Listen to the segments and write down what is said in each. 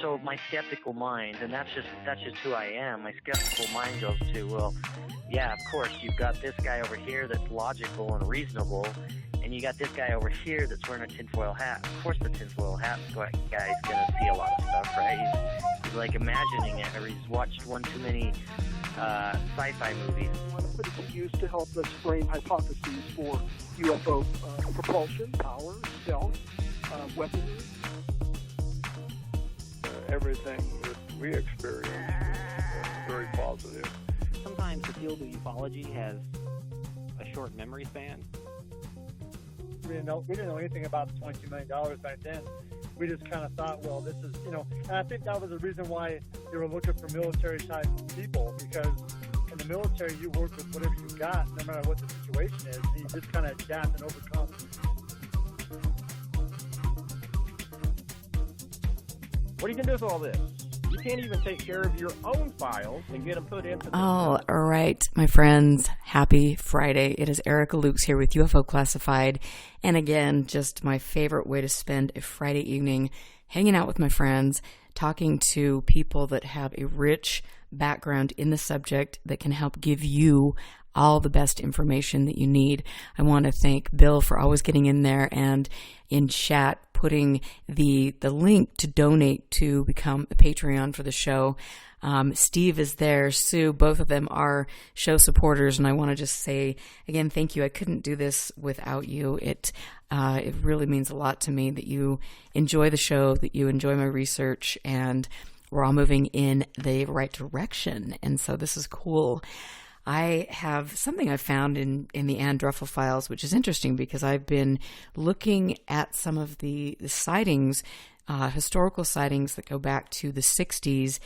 So my skeptical mind, and that's just who I am, my skeptical mind goes to, well, yeah, of course, you've got this guy over here that's logical and reasonable, and you got this guy over here that's wearing a tinfoil hat. Of course the tinfoil hat guy's going to see a lot of stuff, right? He's like imagining it, or he's watched one too many sci-fi movies. But it's used to help us frame hypotheses for UFO propulsion, power, stealth, weaponry. Everything that we experience is very positive. Sometimes the field of ufology has a short memory span. We didn't know anything about the $22 million back then. We just kind of thought, well, this is, and I think that was the reason why they were looking for military-type people, because in the military, you work with whatever you got, no matter what the situation is, and you just kind of adapt and overcome. What are you going to do with all this? You can't even take care of your own files and get them put into... All right, my friends. Happy Friday. It is Erica Lukes here with UFO Classified. And again, just my favorite way to spend a Friday evening, hanging out with my friends, talking to people that have a rich background in the subject that can help give you all the best information that you need. I want to thank Bill for always getting in there and in chat putting the link to donate to become a Patreon for the show. Steve is there. Sue, both of them are show supporters, and I want to just say again, thank you. I couldn't do this without you. It really means a lot to me that you enjoy the show, that you enjoy my research, and we're all moving in the right direction. And so this is cool. I have something I found in the Ann Druffel files, which is interesting because I've been looking at some of the sightings, historical sightings that go back to the 60s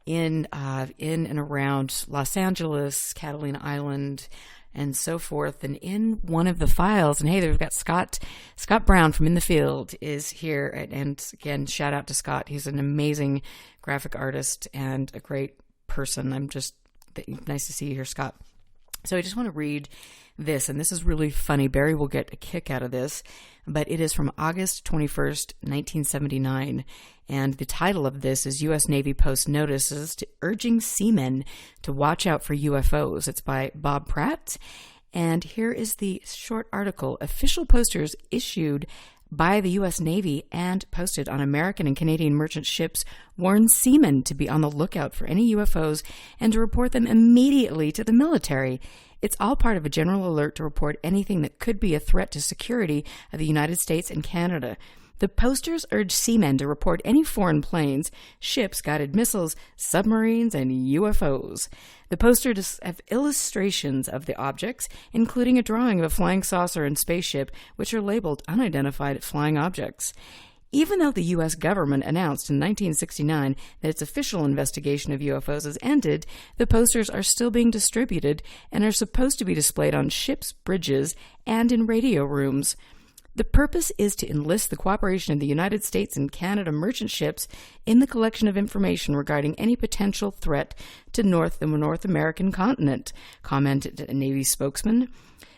in and around Los Angeles, Catalina Island, and so forth. And in one of the files, and hey, we've got Scott Brown from In the Field is here. And again, shout out to Scott. He's an amazing graphic artist and a great person. Nice to see you here, Scott. So I just want to read this, and this is really funny. Barry will get a kick out of this, but it is from August 21st, 1979, and the title of this is U.S. Navy Post Notices to Urging Seamen to Watch Out for UFOs. It's by Bob Pratt, and here is the short article. Official posters issued by the U.S. Navy and posted on American and Canadian merchant ships warn seamen to be on the lookout for any UFOs and to report them immediately to the military. It's all part of a general alert to report anything that could be a threat to security of the United States and Canada. The posters urge seamen to report any foreign planes, ships, guided missiles, submarines, and UFOs. The posters have illustrations of the objects, including a drawing of a flying saucer and spaceship, which are labeled unidentified flying objects. Even though the U.S. government announced in 1969 that its official investigation of UFOs has ended, the posters are still being distributed and are supposed to be displayed on ships, bridges, and in radio rooms. The purpose is to enlist the cooperation of the United States and Canada merchant ships in the collection of information regarding any potential threat to the North American continent, commented a Navy spokesman.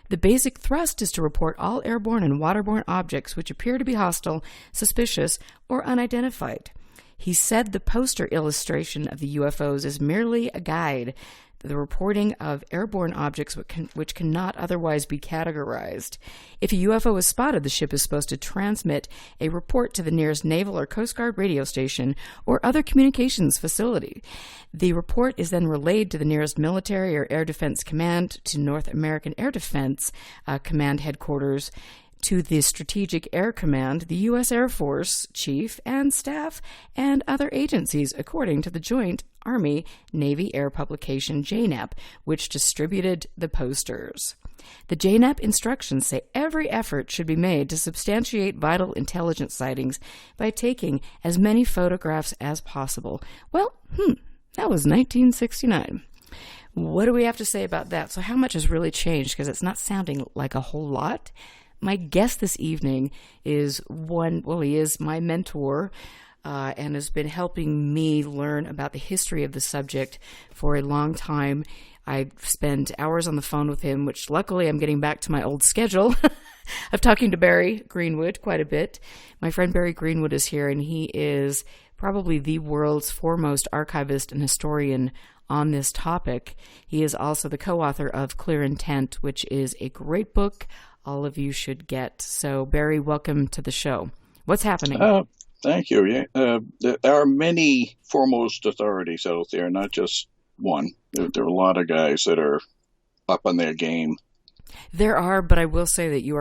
The basic thrust is to report all airborne and waterborne objects which appear to be hostile, suspicious, or unidentified. He said the poster illustration of the UFOs is merely a guide, the reporting of airborne objects which cannot otherwise be categorized. If a UFO is spotted, the ship is supposed to transmit a report to the nearest Naval or Coast Guard radio station or other communications facility. The report is then relayed to the nearest military or air defense command, to North American Air Defense Command headquarters, to the Strategic Air Command, the U.S. Air Force Chief and staff, and other agencies, according to the Joint Army-Navy Air publication JNAP, which distributed the posters. The JNAP instructions say every effort should be made to substantiate vital intelligence sightings by taking as many photographs as possible. Well, that was 1969. What do we have to say about that? So how much has really changed? Because it's not sounding like a whole lot. My guest this evening is he is my mentor. and has been helping me learn about the history of the subject for a long time. I spend hours on the phone with him, which luckily I'm getting back to my old schedule of talking to Barry Greenwood quite a bit. My friend Barry Greenwood is here, and he is probably the world's foremost archivist and historian on this topic. He is also the co-author of Clear Intent, which is a great book all of you should get. So, Barry, welcome to the show. What's happening? Thank you. There are many foremost authorities out there, not just one. There are a lot of guys that are up on their game. There are, but I will say that you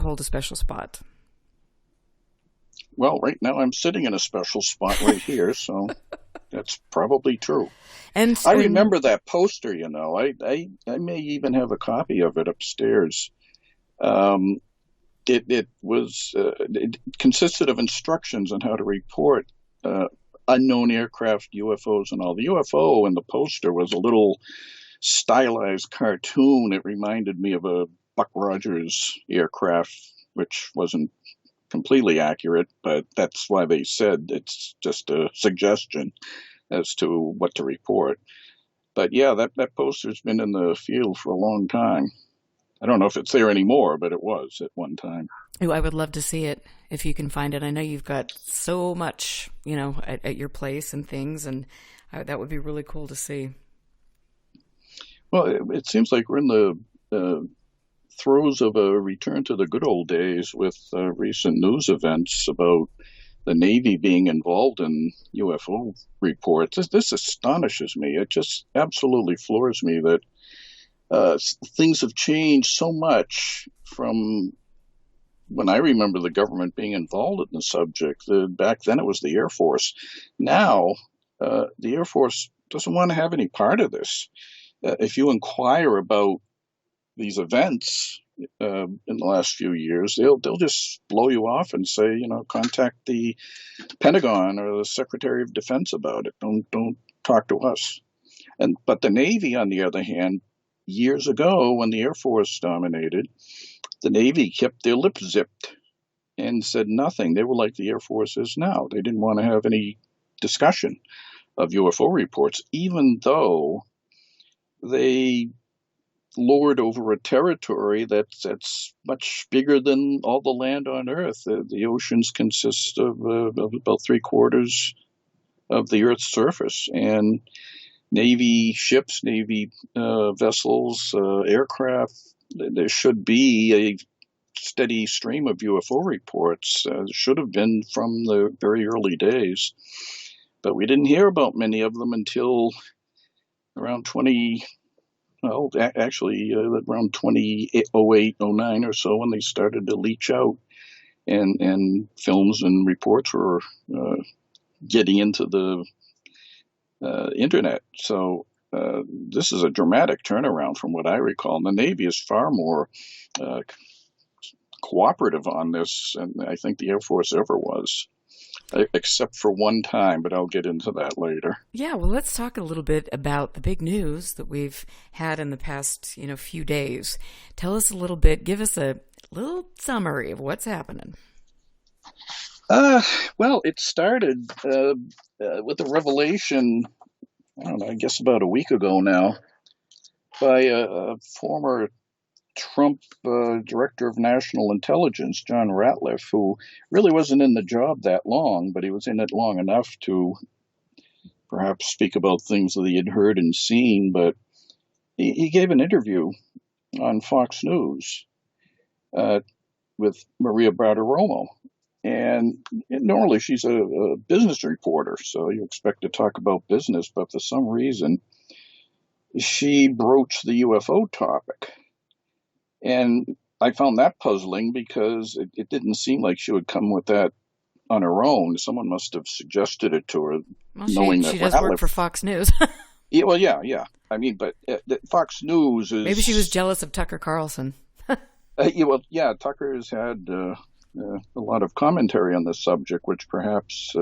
hold a special spot. Well, right now I'm sitting in a special spot right here, so that's probably true. And I remember that poster. I may even have a copy of it upstairs. It consisted of instructions on how to report unknown aircraft, UFOs, and all. The UFO in the poster was a little stylized cartoon. It reminded me of a Buck Rogers aircraft, which wasn't completely accurate, but that's why they said it's just a suggestion as to what to report. But yeah, that poster's been in the field for a long time. I don't know if it's there anymore, but it was at one time. Oh, I would love to see it if you can find it. I know you've got so much, at your place and things, and that would be really cool to see. Well, it seems like we're in the throes of a return to the good old days with recent news events about the Navy being involved in UFO reports. This astonishes me. It just absolutely floors me that things have changed so much from when I remember the government being involved in the subject. Back then it was the Air Force. Now the Air Force doesn't want to have any part of this. If you inquire about these events in the last few years, they'll just blow you off and say, contact the Pentagon or the Secretary of Defense about it. Don't talk to us. But the Navy, on the other hand, years ago when the Air Force dominated, the Navy kept their lips zipped and said nothing. They were like the Air Force is now. They didn't want to have any discussion of UFO reports, even though they lord over a territory that's much bigger than all the land on Earth. The oceans consist of about 3/4 of the Earth's surface, and Navy ships, Navy vessels, aircraft. There should be a steady stream of UFO reports. Should have been from the very early days, but we didn't hear about many of them until around around 2008, 09 or so, when they started to leach out, and films and reports were getting into the internet. So this is a dramatic turnaround from what I recall. And the Navy is far more cooperative on this than I think the Air Force ever was, except for one time, but I'll get into that later. Yeah, well, let's talk a little bit about the big news that we've had in the past, few days. Tell us a little bit, give us a little summary of what's happening. Well, it started with a revelation, I guess about a week ago now, by a former Trump Director of National Intelligence, John Ratliff, who really wasn't in the job that long, but he was in it long enough to perhaps speak about things that he had heard and seen. But he gave an interview on Fox News with Maria Bartiromo. And normally she's a business reporter, so you expect to talk about business, but for some reason she broached the UFO topic. And I found that puzzling because it didn't seem like she would come with that on her own. Someone must have suggested it to her, well, knowing she that does work for Fox News. Yeah. I mean, but Fox News is... Maybe she was jealous of Tucker Carlson. Tucker has had a lot of commentary on this subject, which perhaps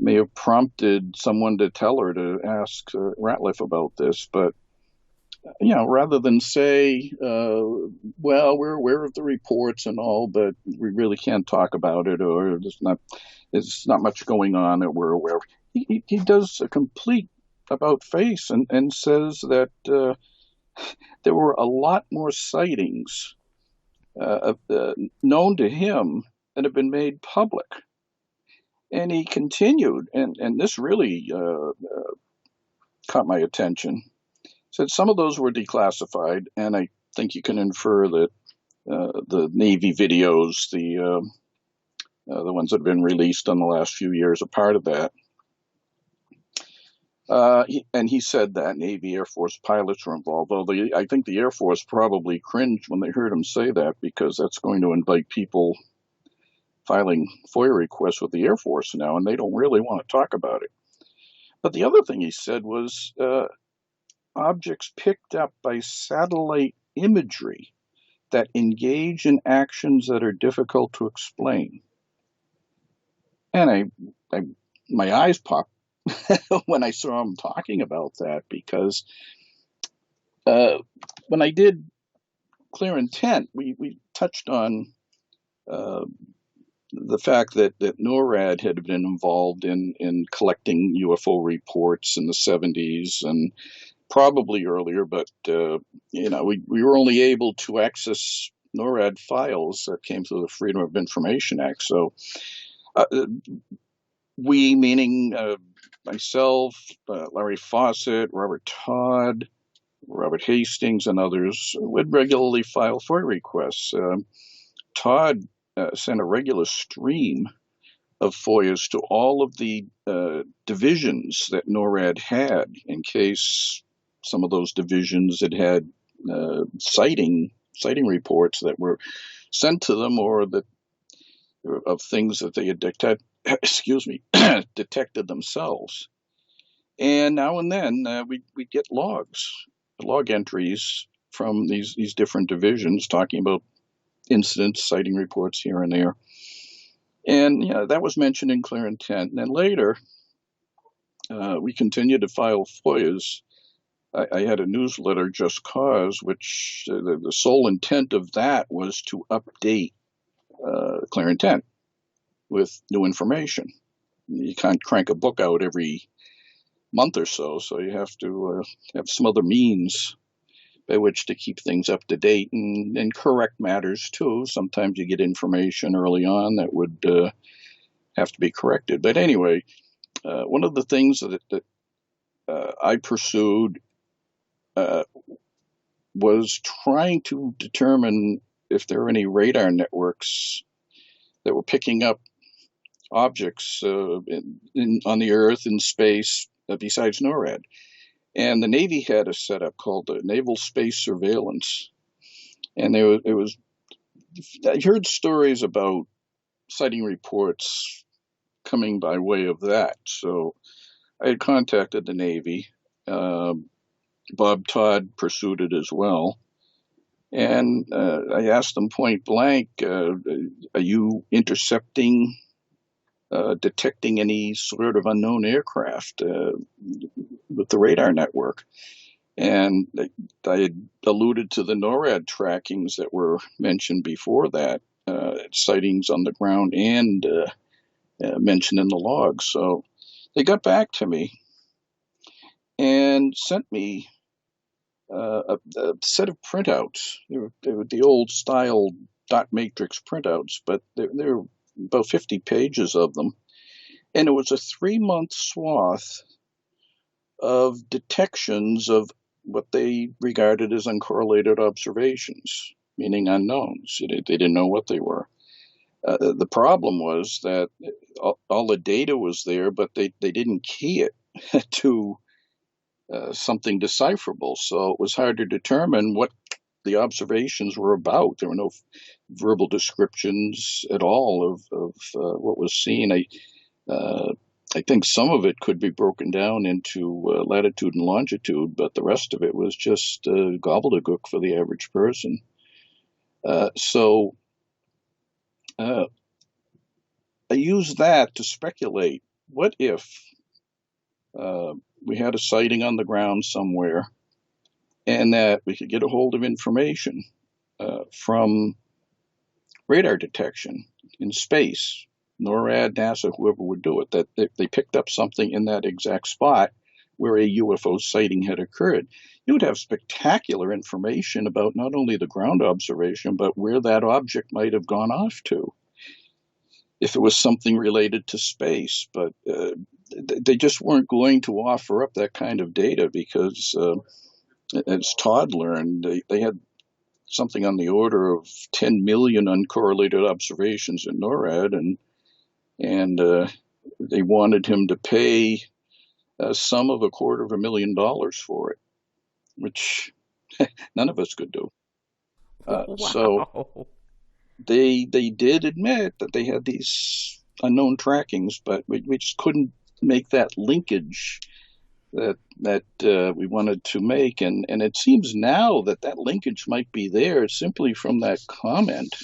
may have prompted someone to tell her to ask Ratliff about this. But rather than say, well, we're aware of the reports and all, but we really can't talk about it, or there's not much going on that we're aware of. He does a complete about face and says that there were a lot more sightings known to him that have been made public. And he continued, and this really caught my attention. Said some of those were declassified, and I think you can infer that the Navy videos, the ones that have been released in the last few years, are part of that. And he said that Navy, Air Force pilots were involved. Although I think the Air Force probably cringed when they heard him say that, because that's going to invite people filing FOIA requests with the Air Force now, and they don't really want to talk about it. But the other thing he said was objects picked up by satellite imagery that engage in actions that are difficult to explain. And my eyes popped when I saw him talking about that, because when I did Clear Intent, we touched on the fact that NORAD had been involved in collecting UFO reports in the 70s and probably earlier, but we were only able to access NORAD files that came through the Freedom of Information Act. So we, meaning myself, Larry Fawcett, Robert Todd, Robert Hastings, and others, would regularly file FOIA requests. Todd sent a regular stream of FOIAs to all of the divisions that NORAD had, in case some of those divisions had sighting reports that were sent to them, or that of things that they had detected themselves. And now and then we get log entries from these different divisions talking about incidents, sighting reports here and there. And that was mentioned in Clear Intent. And then later, we continued to file FOIAs. I had a newsletter, Just Cause, which the sole intent of that was to update Clear Intent with new information. You can't crank a book out every month or so you have to have some other means by which to keep things up to date and correct matters too. Sometimes you get information early on that would have to be corrected. But anyway, one of the things that I pursued was trying to determine if there are any radar networks that were picking up objects on the Earth, in space, besides NORAD. And the Navy had a setup called the Naval Space Surveillance. And I heard stories about sighting reports coming by way of that. So I had contacted the Navy. Bob Todd pursued it as well. And I asked them point blank, are you intercepting, detecting any sort of unknown aircraft with the radar network? And I had alluded to the NORAD trackings that were mentioned before that, sightings on the ground and mentioned in the logs. So they got back to me and sent me a set of printouts. They were the old style dot matrix printouts, but there were about 50 pages of them. And it was a 3-month swath of detections of what they regarded as uncorrelated observations, meaning unknowns. They didn't know what they were. The problem was that all the data was there, but they didn't key it to something decipherable. So it was hard to determine what the observations were about. There were no verbal descriptions at all of what was seen. I think some of it could be broken down into latitude and longitude, but the rest of it was just gobbledygook for the average person. So I used that to speculate. What if we had a sighting on the ground somewhere, and that we could get a hold of information from radar detection in space, NORAD, NASA, whoever would do it, that they picked up something in that exact spot where a UFO sighting had occurred. You would have spectacular information about not only the ground observation, but where that object might have gone off to, if it was something related to space. But they just weren't going to offer up that kind of data because, as Todd learned, they had something on the order of 10 million uncorrelated observations in NORAD, and they wanted him to pay a sum of $250,000 for it, which none of us could do. Wow. So they did admit that they had these unknown trackings, but we just couldn't make that linkage that we wanted to make, and it seems now that linkage might be there simply from that comment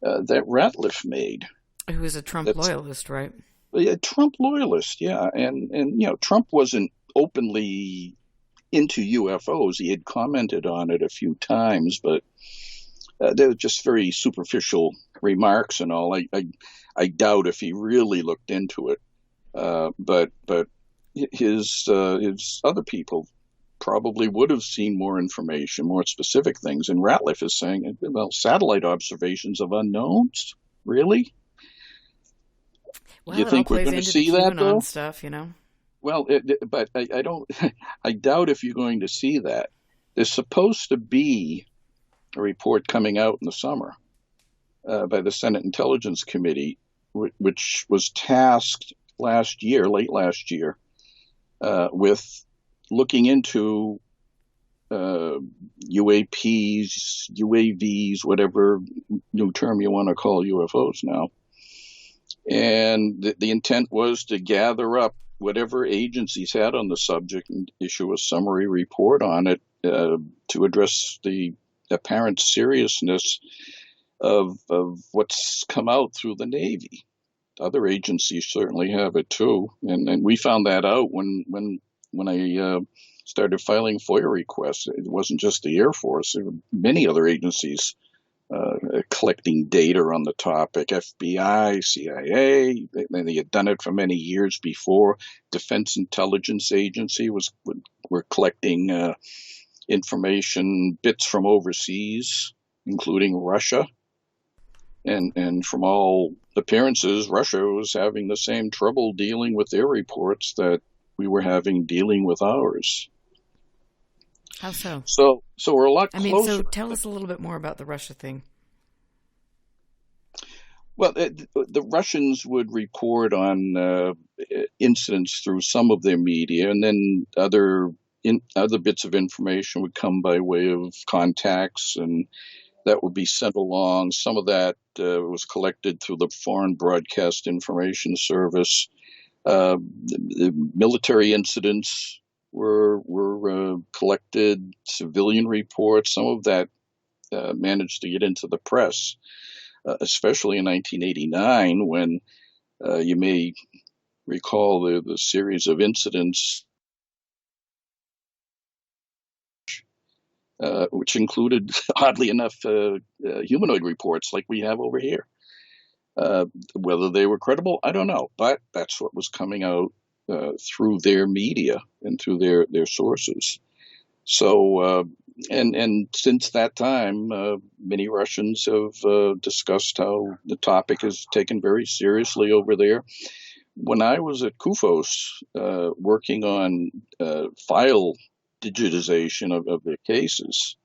that Ratliff made. Who is a Trump loyalist, right? A Trump loyalist, yeah, and Trump wasn't openly into UFOs. He had commented on it a few times, but they were just very superficial remarks and all. I doubt if he really looked into it, but his other people probably would have seen more information, more specific things. And Ratliff is saying, well, satellite observations of unknowns, really? Well, you think we're going to see that, though? Stuff, Well, but I don't. I doubt if you're going to see that. There's supposed to be a report coming out in the summer by the Senate Intelligence Committee, which was tasked late last year, with looking into UAPs, UAVs, whatever new term you want to call UFOs now. And the intent was to gather up whatever agencies had on the subject and issue a summary report on it to address the apparent seriousness of what's come out through the Navy. Other agencies certainly have it too, and we found that out when I started filing FOIA requests. It wasn't just the Air Force; there were many other agencies collecting data on the topic. FBI, CIA, they had done it for many years before. Defense Intelligence Agency were collecting information, bits from overseas, including Russia. And from all appearances, Russia was having the same trouble dealing with their reports that we were having dealing with ours. How so? So we're a lot closer. So tell us a little bit more about the Russia thing. Well, the Russians would report on incidents through some of their media, and then other bits of information would come by way of contacts, and that would be sent along. Some of that was collected through the Foreign Broadcast Information Service. The military incidents were collected, civilian reports. Some of that managed to get into the press, especially in 1989, when you may recall the series of incidents which included, oddly enough, humanoid reports like we have over here. Whether they were credible, I don't know, but that's what was coming out through their media and through their sources. So, and since that time, many Russians have discussed how the topic is taken very seriously over there. When I was at Kufos working on file digitization of their cases,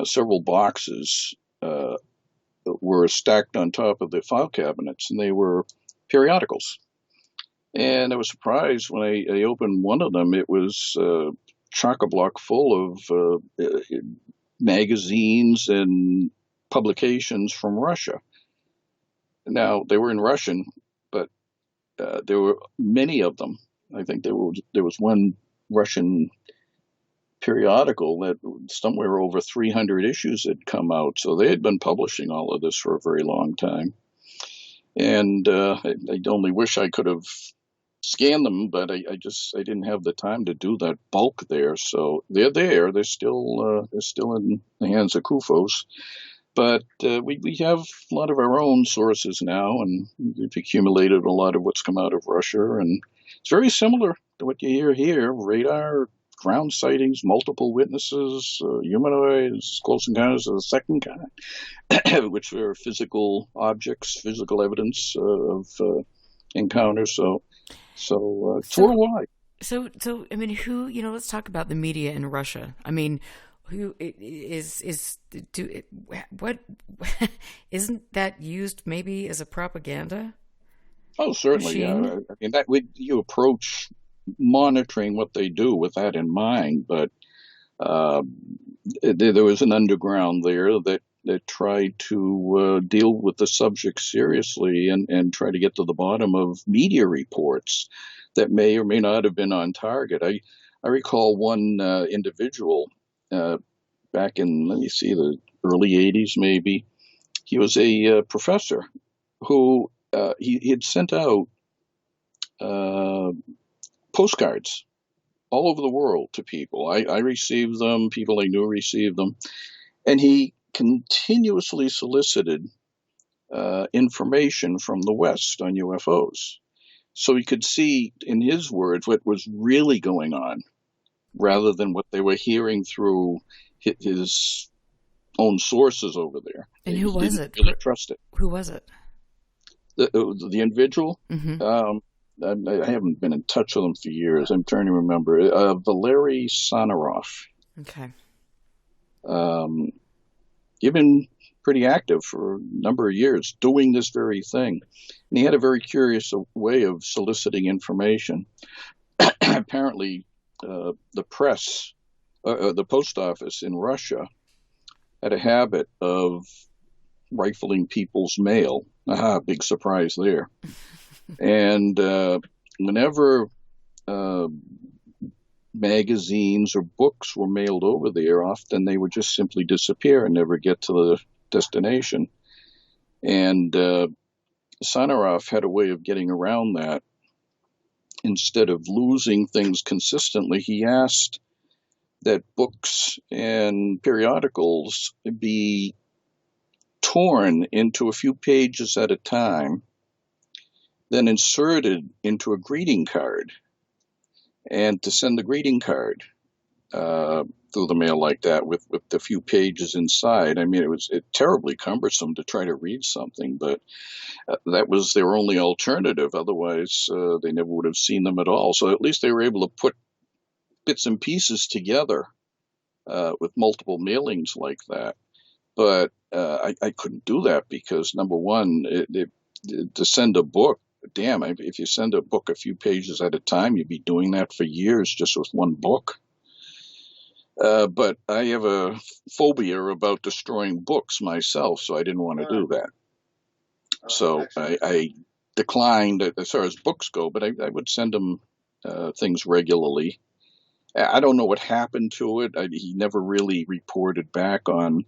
several boxes were stacked on top of the file cabinets, and they were periodicals. And I was surprised when I opened one of them. It was chock-a-block full of magazines and publications from Russia. Now, they were in Russian, but there were many of them. I think there was one Russian periodical that somewhere over 300 issues had come out. So they had been publishing all of this for a very long time. And I only wish I could have scan them, but I didn't have the time to do that bulk there. So they're there. They're still in the hands of CUFOS. But we have a lot of our own sources now, and we've accumulated a lot of what's come out of Russia, and it's very similar to what you hear here: radar, ground sightings, multiple witnesses, humanoids, close encounters of the second kind, which are physical objects, physical evidence of encounters. So it's worldwide. So I mean, who, let's talk about the media in Russia. I mean, who what isn't that used maybe as a propaganda? Oh, certainly. Yeah. I mean, you approach monitoring what they do with that in mind, but there was an underground there that tried to deal with the subject seriously and try to get to the bottom of media reports that may or may not have been on target. I recall one individual back in, the early 80s maybe. He was a professor who he had sent out postcards all over the world to people. I received them, people I knew received them, and he continuously solicited information from the West on UFOs. So he could see, in his words, what was really going on, rather than what they were hearing through his own sources over there. And who was it? Really trust it. Who was it? The individual? Mm-hmm. I haven't been in touch with him for years. I'm trying to remember. Valery Sanarov. Okay. He'd been pretty active for a number of years doing this very thing. And he had a very curious way of soliciting information. Apparently, the press, the post office in Russia had a habit of rifling people's mail. Aha, big surprise there. And whenever magazines or books were mailed over there, often they would just simply disappear and never get to the destination. And Sanarov had a way of getting around that. Instead of losing things consistently, he asked that books and periodicals be torn into a few pages at a time, then inserted into a greeting card, and to send the greeting card through the mail like that with the few pages inside. I mean, it was terribly cumbersome to try to read something, but that was their only alternative. Otherwise, they never would have seen them at all. So at least they were able to put bits and pieces together with multiple mailings like that. But I couldn't do that because, number one, to send a book, if you send a book a few pages at a time, you'd be doing that for years just with one book. But I have a phobia about destroying books myself, so I didn't want to do that. So I declined as far as books go, but I would send him things regularly. I don't know what happened to it. He never really reported back on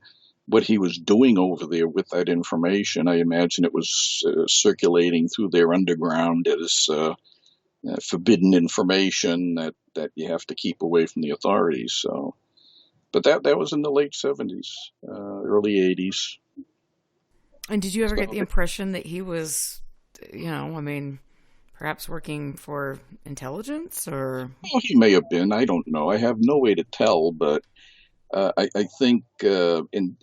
what he was doing over there with that information. I imagine it was circulating through their underground as forbidden information that you have to keep away from the authorities. So, but that was in the late 70s, early 80s. And did you ever get the impression that he was, perhaps working for intelligence, or? Well, he may have been. I don't know. I have no way to tell, but I think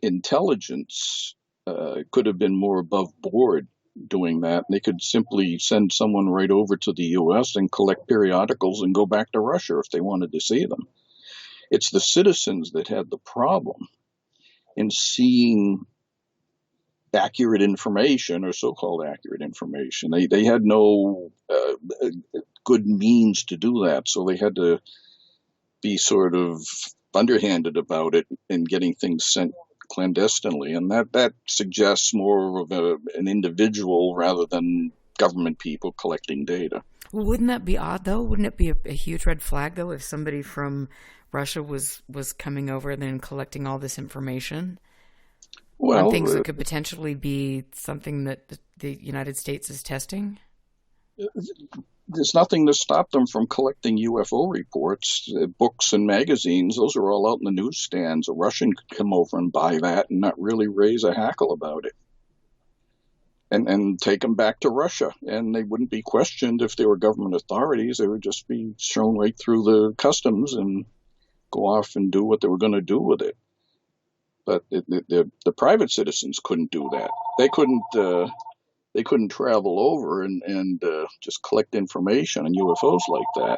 intelligence could have been more above board doing that. They could simply send someone right over to the U.S. and collect periodicals and go back to Russia if they wanted to see them. It's the citizens that had the problem in seeing accurate information, or so-called accurate information. They had no good means to do that, so they had to be sort of underhanded about it and getting things sent clandestinely, and that suggests more of an individual rather than government people collecting data. Well, wouldn't that be odd, though? Wouldn't it be a huge red flag, though, if somebody from Russia was coming over and then collecting all this information on things that could potentially be something that the United States is testing? there's nothing to stop them from collecting UFO reports, books and magazines. Those are all out in the newsstands. A Russian could come over and buy that and not really raise a hackle about it. And take them back to Russia. And they wouldn't be questioned if they were government authorities. They would just be thrown right through the customs and go off and do what they were going to do with it. But the private citizens couldn't do that. They couldn't travel over and just collect information on UFOs like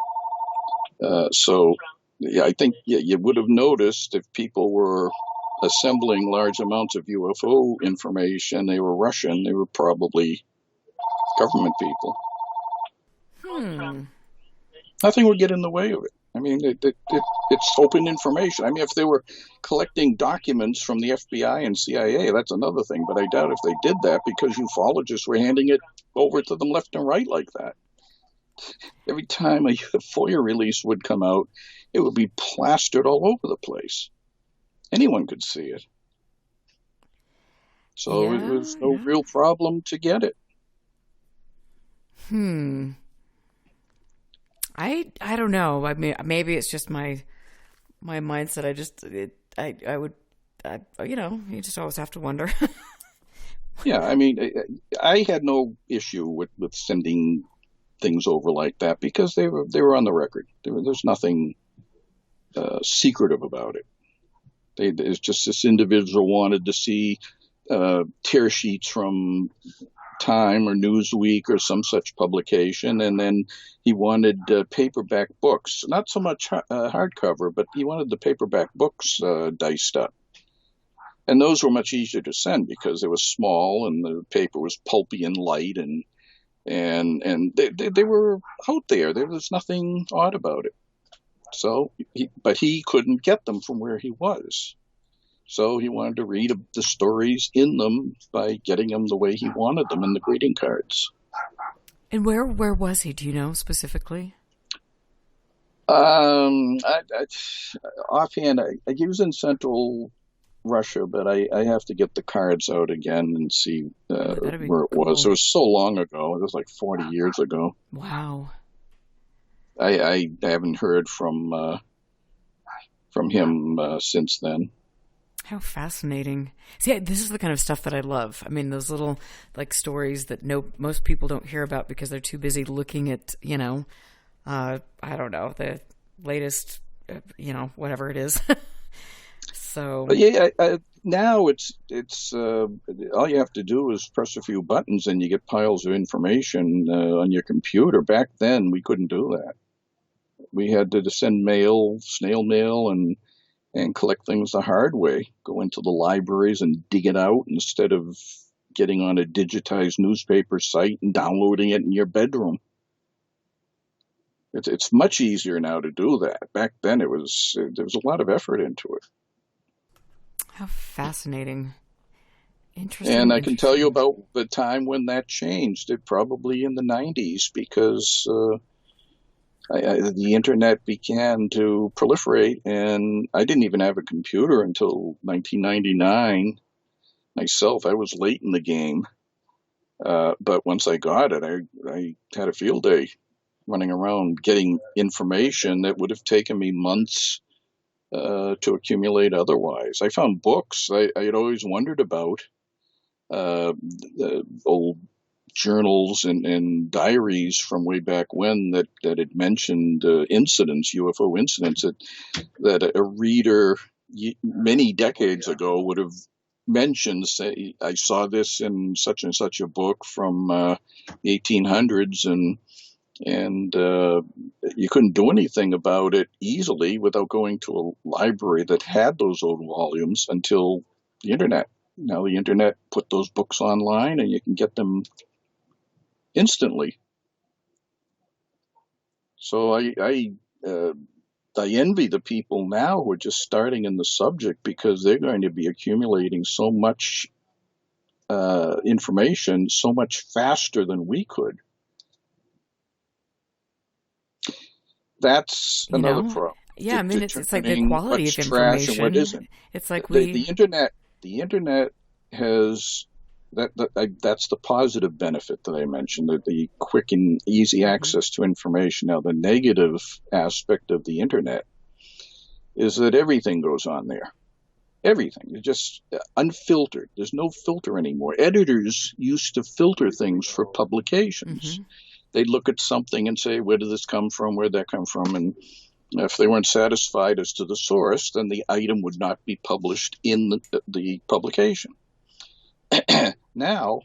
that. So yeah, I think you would have noticed if people were assembling large amounts of UFO information, they were Russian, they were probably government people. Nothing would get in the way of it. I mean, it's open information. I mean, if they were collecting documents from the FBI and CIA, that's another thing. But I doubt if they did that because ufologists were handing it over to them left and right like that. Every time a FOIA release would come out, it would be plastered all over the place. Anyone could see it. So it was no real problem to get it. I don't know. I mean, maybe it's just my mindset. You just always have to wonder. Yeah, I mean, I had no issue with sending things over like that because they were on the record. There's nothing secretive about it. It's just this individual wanted to see tear sheets from Time or Newsweek or some such publication, and then he wanted paperback books, not so much hardcover, but he wanted the paperback books diced up. And those were much easier to send because they were small and the paper was pulpy and light, and they were out there. There was nothing odd about it. So, but he couldn't get them from where he was. So he wanted to read the stories in them by getting them the way he wanted them in the greeting cards. And where was he? Do you know specifically? Offhand, he was in Central Russia, but I have to get the cards out again and see where it was. It was so long ago. It was like 40 years ago. Wow. I haven't heard from him since then. How fascinating. See, this is the kind of stuff that I love. I mean, those little stories that most people don't hear about because they're too busy looking at, I don't know, the latest, whatever it is. So but yeah, now it's all you have to do is press a few buttons and you get piles of information on your computer. Back then, we couldn't do that. We had to send mail, snail mail, and collect things the hard way. Go into the libraries and dig it out instead of getting on a digitized newspaper site and downloading it in your bedroom. It's much easier now to do that. Back then, there was a lot of effort into it. How fascinating. Interesting. And I can tell you about the time when that changed. It probably in the 90s because the internet began to proliferate, and I didn't even have a computer until 1999. Myself, I was late in the game. But once I got it, I had a field day running around getting information that would have taken me months to accumulate otherwise. I found books I had always wondered about, the old journals and diaries from way back when that had mentioned incidents, UFO incidents that a reader many decades ago would have mentioned. Say, I saw this in such and such a book from the 1800s, and you couldn't do anything about it easily without going to a library that had those old volumes until the internet. Now the internet put those books online and you can get them instantly. So I envy the people now who are just starting in the subject because they're going to be accumulating so much information so much faster than we could. That's another problem. Yeah, I mean, it's like the quality of information. And what isn't. It's like the internet has That's the positive benefit that I mentioned, the quick and easy access to information. Now, the negative aspect of the internet is that everything goes on there. Everything. It's just unfiltered. There's no filter anymore. Editors used to filter things for publications. They'd look at something and say, where did this come from? Where did that come from? And if they weren't satisfied as to the source, then the item would not be published in the publication. Now,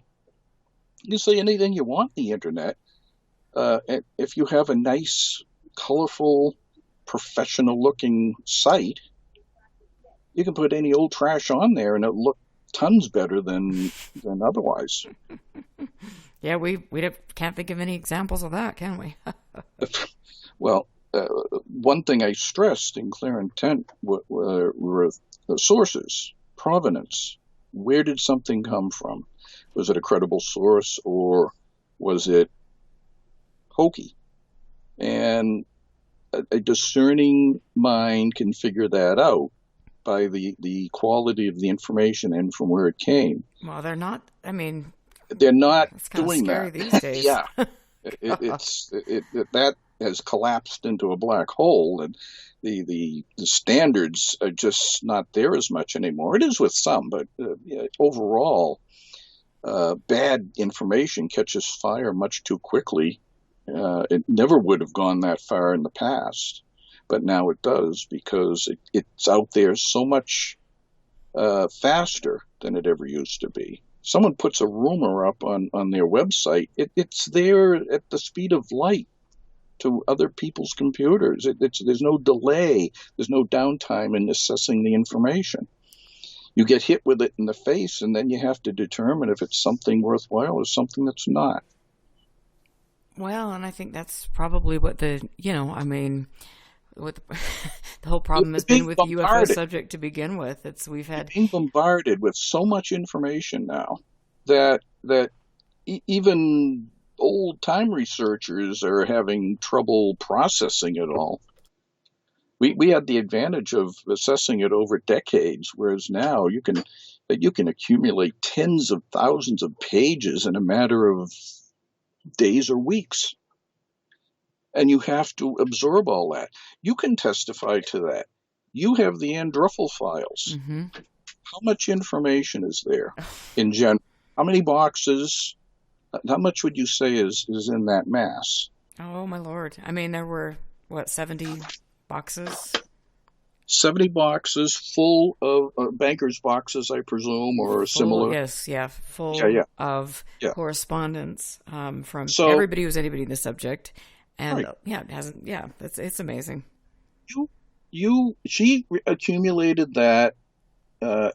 you can say anything you want on the internet. If you have a nice, colorful, professional-looking site, you can put any old trash on there, and it'll look tons better than otherwise. Yeah, we can't think of any examples of that, can we? Well, one thing I stressed in clear intent were the sources, provenance. Where did something come from? Was it a credible source, or was it hokey? And a discerning mind can figure that out by the quality of the information and from where it came. Well, they're not. I mean, they're not it's kind doing of scary that these days. Yeah, that has collapsed into a black hole, and the standards are just not there as much anymore. It is with some, but overall, bad information catches fire much too quickly. It never would have gone that far in the past, but now it does, because it's out there so much faster than it ever used to be. Someone puts a rumor up on their website, it's there at the speed of light to other people's computers. There's no delay. There's no downtime in assessing the information. You get hit with it in the face, and then you have to determine if it's something worthwhile or something that's not. Well, and I think that's probably what the whole problem has been with the UFO subject to begin with. We've being bombarded with so much information now that even old-time researchers are having trouble processing it all. We had the advantage of assessing it over decades, whereas now you can accumulate tens of thousands of pages in a matter of days or weeks. And you have to absorb all that. You can testify to that. You have the Andruffel files. How much information is there in general? How many boxes? How much would you say is in that mass? Oh, my Lord. I mean, there were, 70 boxes? 70 boxes full of bankers' boxes, I presume, or similar. Yes, full of correspondence from everybody who's anybody in the subject. And it hasn't. Yeah, it's amazing. She accumulated that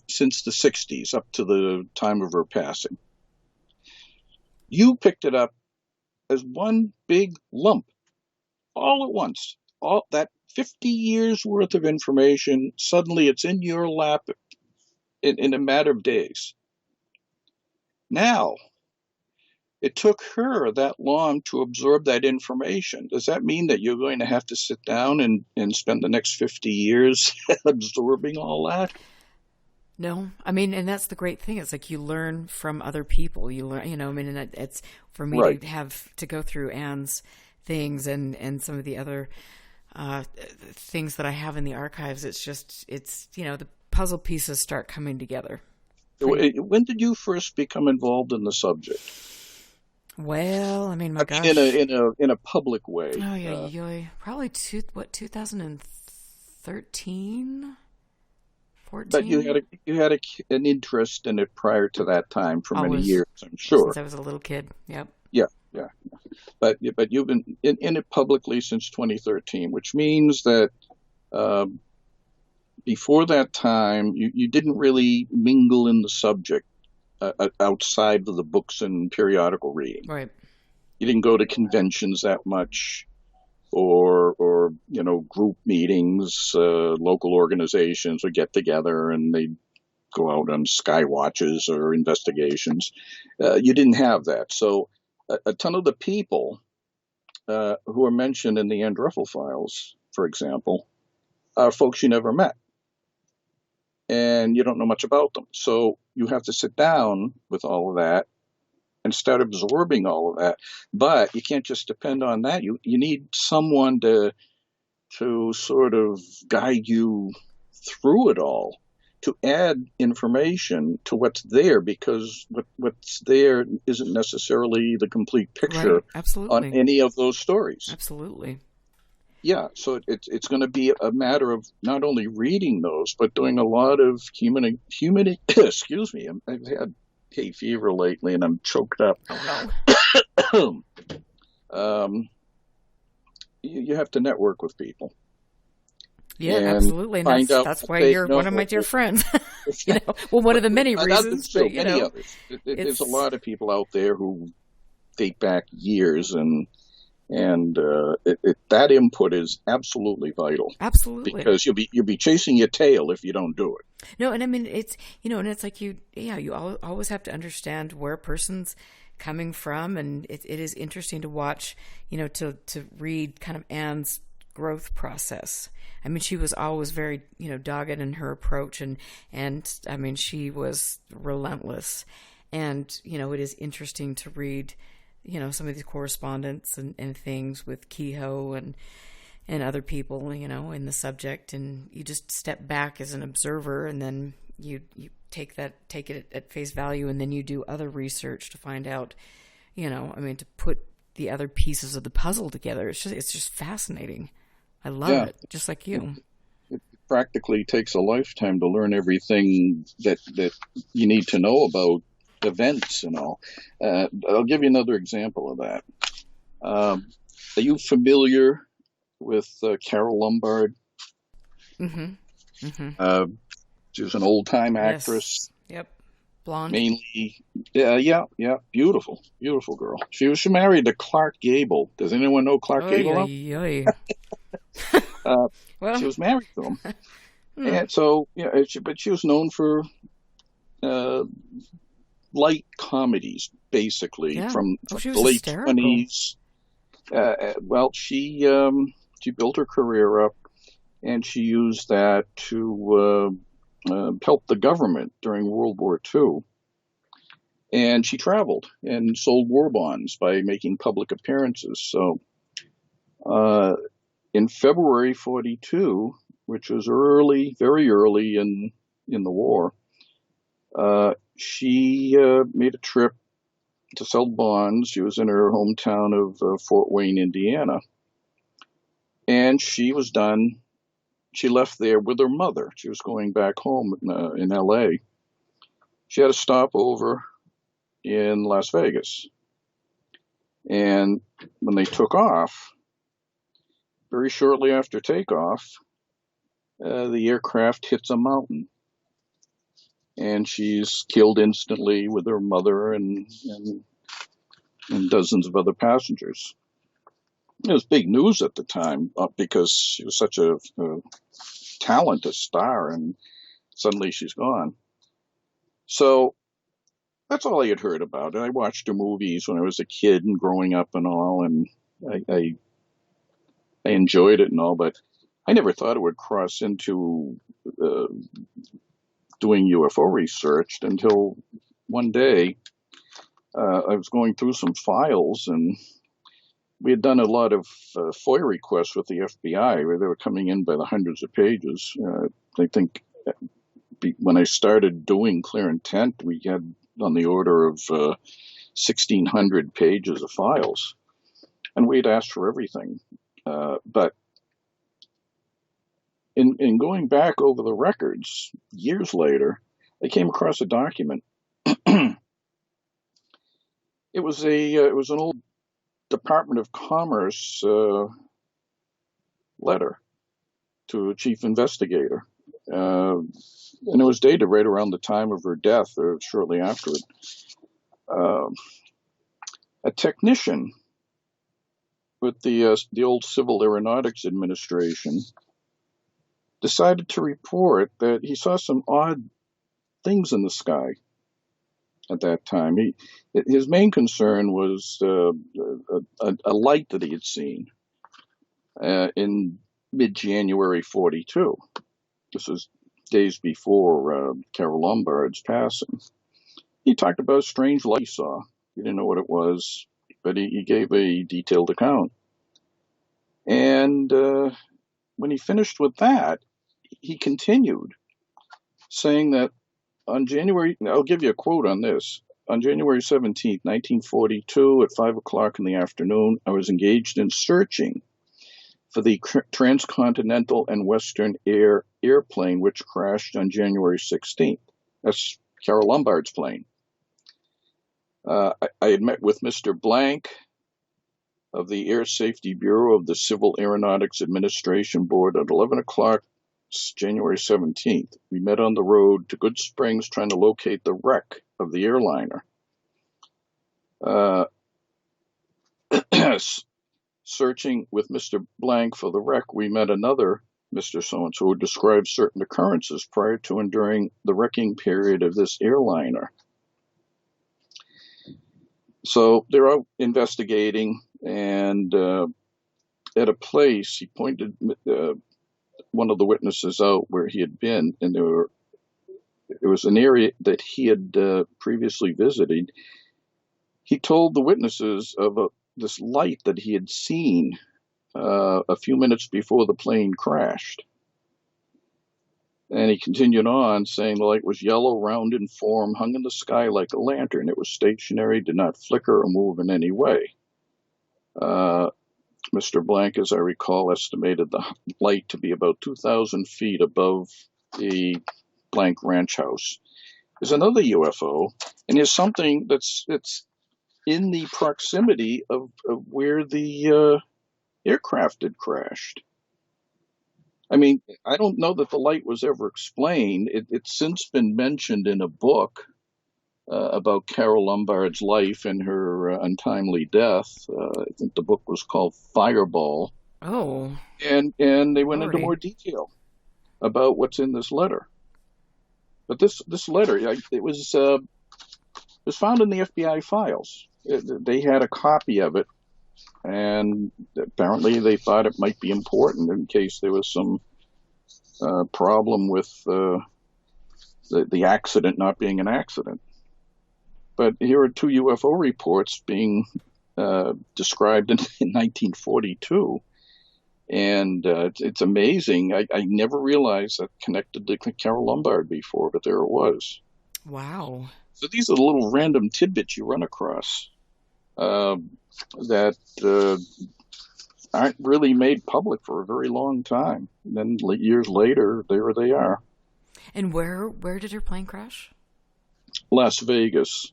since the 60s up to the time of her passing. You picked it up as one big lump, all at once. All that 50 years worth of information. Suddenly, it's in your lap in a matter of days. Now, it took her that long to absorb that information. Does that mean that you're going to have to sit down and spend the next 50 years absorbing all that? No, I mean, and that's the great thing. It's like you learn from other people. You learn, and it's for me to have to go through Anne's things and some of the other things that I have in the archives. It's the puzzle pieces start coming together. When did you first become involved in the subject? Well, I mean, my gosh. In a public way. Oh, yeah. Probably 2013, 14? But you had an interest in it prior to that time for many years, I'm sure. Since I was a little kid, yep. Yeah. But you've been in it publicly since 2013, which means that before that time, you didn't really mingle in the subject outside of the books and periodical reading. Right. You didn't go to conventions that much, or group meetings. Local organizations would get together and they'd go out on sky watches or investigations. You didn't have that. So a ton of the people who are mentioned in the Andruffel files, for example, are folks you never met. and you don't know much about them. So you have to sit down with all of that and start absorbing all of that. But you can't just depend on that. You need someone to sort of guide you through it all, to add information to what's there, because what's there isn't necessarily the complete picture on any of those stories. Absolutely. Yeah, so it's going to be a matter of not only reading those, but doing a lot of human excuse me, I've had hay fever lately and I'm choked up. Oh no. You have to network with people. Yeah, absolutely. And that's why you're one of my dear friends. Well, one of the many reasons. So many others. There's a lot of people out there who date back years, and that input is absolutely vital. Absolutely. Because you'll be chasing your tail if you don't do it. No, and I mean, it's, and it's like you always have to understand where a person's coming from, and it is interesting to watch, to read kind of Anne's growth process. I mean, she was always very, dogged in her approach, and I mean, she was relentless. And, it is interesting to read, some of these correspondence and things with Kehoe and other people, in the subject, and you just step back as an observer, and then you take it at face value, and then you do other research to find out, to put the other pieces of the puzzle together. It's just fascinating. I love it, just like you. It practically takes a lifetime to learn everything that you need to know about events and all. I'll give you another example of that. Are you familiar with Carol Lombard? Mm-hmm. Mm-hmm. She was an old-time actress. Yes. Yep. Blonde. Mainly, yeah, beautiful girl. She married to Clark Gable. Does anyone know Clark Gable? Well, she was married to him, and so but she was known for light comedies, basically, from the late 20s. Well, she built her career up, and she used that to help the government during World War II. And she traveled and sold war bonds by making public appearances. So in February 42, which was very early in the war, she made a trip to sell bonds. She was in her hometown of Fort Wayne, Indiana. And she was done. She left there with her mother. She was going back home in L.A. She had a stopover in Las Vegas. And when they took off, very shortly after takeoff, the aircraft hits a mountain. And she's killed instantly with her mother and dozens of other passengers. It was big news at the time because she was such a talent, a star, and suddenly she's gone. So that's all I had heard about it. I watched her movies when I was a kid and growing up and all, and I enjoyed it and all, but I never thought it would cross into doing UFO research until one day I was going through some files, and we had done a lot of FOIA requests with the FBI, where they were coming in by the hundreds of pages. I think when I started doing Clear Intent, we had on the order of 1,600 pages of files, and we'd asked for everything. But in going back over the records years later, I came across a document. It was an old Department of Commerce letter to a chief investigator, and it was dated right around the time of her death or shortly after it. A technician with the old Civil Aeronautics Administration decided to report that he saw some odd things in the sky at that time. His main concern was a light that he had seen in mid-January 42. This was days before Carol Lombard's passing. He talked about a strange light he saw. He didn't know what it was, but he gave a detailed account. And when he finished with that, he continued, saying that on January, I'll give you a quote on this. On January 17th, 1942, at 5 o'clock in the afternoon, I was engaged in searching for the transcontinental and Western airplane which crashed on January 16th. That's Carol Lombard's plane. I had met with Mr. Blank of the Air Safety Bureau of the Civil Aeronautics Administration Board at 11 o'clock, January 17th. We met on the road to Good Springs trying to locate the wreck of the airliner. Searching with Mr. Blank for the wreck, we met another Mr. So-and-so who described certain occurrences prior to and during the wrecking period of this airliner. So they're out investigating, and at a place, he pointed one of the witnesses out where he had been, and it was an area that he had previously visited. He told the witnesses of this light that he had seen a few minutes before the plane crashed. And he continued on, saying the light was yellow, round in form, hung in the sky like a lantern. It was stationary, did not flicker or move in any way. Mr. Blank, as I recall, estimated the light to be about 2,000 feet above the Blank Ranch House. There's another UFO, and there's something that's in the proximity of where the aircraft had crashed. I mean, I don't know that the light was ever explained. It's since been mentioned in a book about Carol Lombard's life and her untimely death. I think the book was called Fireball. Oh. And they went into more detail about what's in this letter. But this letter, it was found in the FBI files. They had a copy of it, and apparently they thought it might be important in case there was some problem with the accident not being an accident. But here are two UFO reports being described in 1942, and it's amazing. I never realized that connected to Carol Lombard before, but there it was. Wow. So these are the little random tidbits you run across that aren't really made public for a very long time. And then years later, there they are. And where did her plane crash? Las Vegas.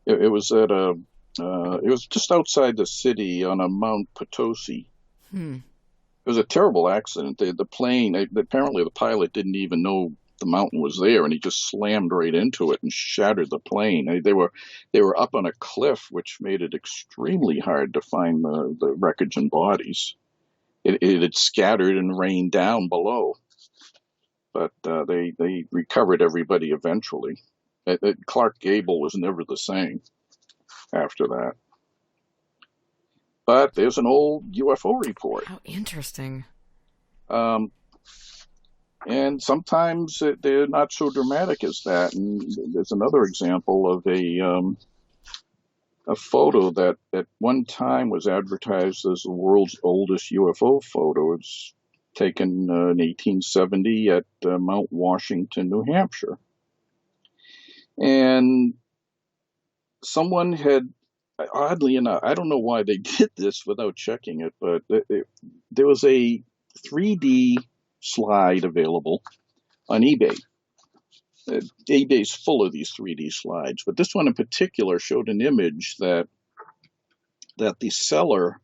It was at it was just outside the city on a Mount Potosi. It was a terrible accident. The plane, apparently the pilot didn't even know the mountain was there, and he just slammed right into it and shattered the plane. They were up on a cliff, which made it extremely hard to find the wreckage and bodies. It had scattered and rained down below, but they recovered everybody eventually. Clark Gable was never the same after that. But there's an old UFO report. How interesting. And sometimes they're not so dramatic as that. And there's another example of a photo that at one time was advertised as the world's oldest UFO photo. It's taken in 1870 at Mount Washington, New Hampshire. And someone had, oddly enough, I don't know why they did this without checking it, but there was a 3D slide available on eBay. eBay's full of these 3D slides, but this one in particular showed an image that the seller,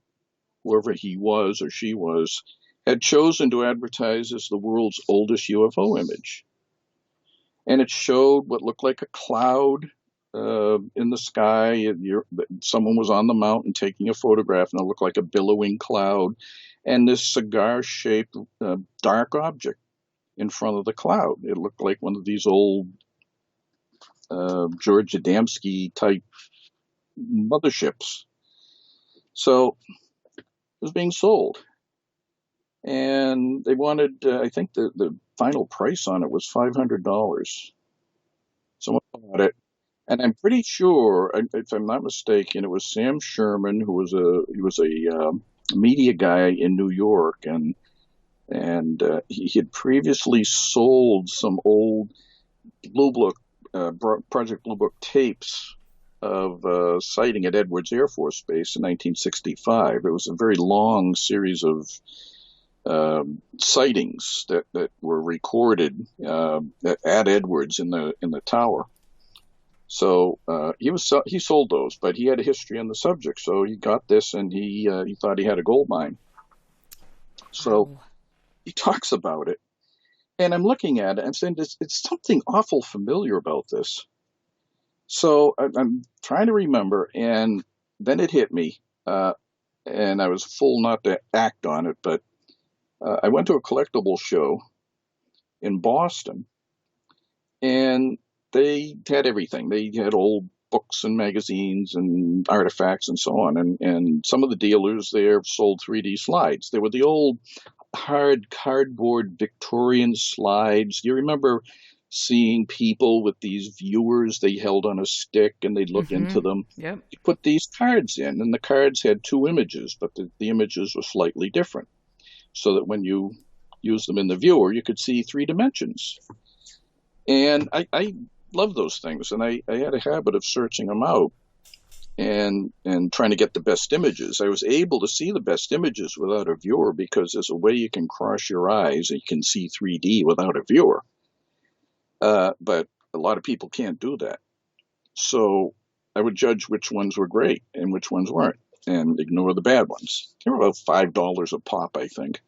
whoever he was or she was, had chosen to advertise as the world's oldest UFO image. And it showed what looked like a cloud in the sky. Someone was on the mountain taking a photograph, and it looked like a billowing cloud, and this cigar-shaped dark object in front of the cloud. It looked like one of these old George Adamski type motherships. So it was being sold. and they wanted, I think the final price on it was $500. Someone bought it, and I'm pretty sure, if I'm not mistaken, it was Sam Sherman, who was a media guy in New York, and he had previously sold some old Blue Book, Project Blue Book tapes of sighting at Edwards Air Force Base in 1965. It was a very long series of sightings that were recorded at Edwards in the tower. So he sold those, but he had a history on the subject. So he got this, and he thought he had a gold mine. So he talks about it, and I'm looking at it and saying, it's something awful familiar about this. So I'm trying to remember, and then it hit me, and I was full not to act on it, but I went to a collectible show in Boston, and they had everything. They had old books and magazines and artifacts and so on, and some of the dealers there sold 3D slides. They were the old hard cardboard Victorian slides. You remember seeing people with these viewers they held on a stick, and they'd look into them. Yep. You put these cards in, and the cards had two images, but the images were slightly different, so that when you use them in the viewer, you could see 3 dimensions. And I love those things, and I had a habit of searching them out and trying to get the best images. I was able to see the best images without a viewer because there's a way you can cross your eyes and you can see 3D without a viewer. But a lot of people can't do that. So I would judge which ones were great and which ones weren't, and ignore the bad ones. They were about $5 a pop, I think.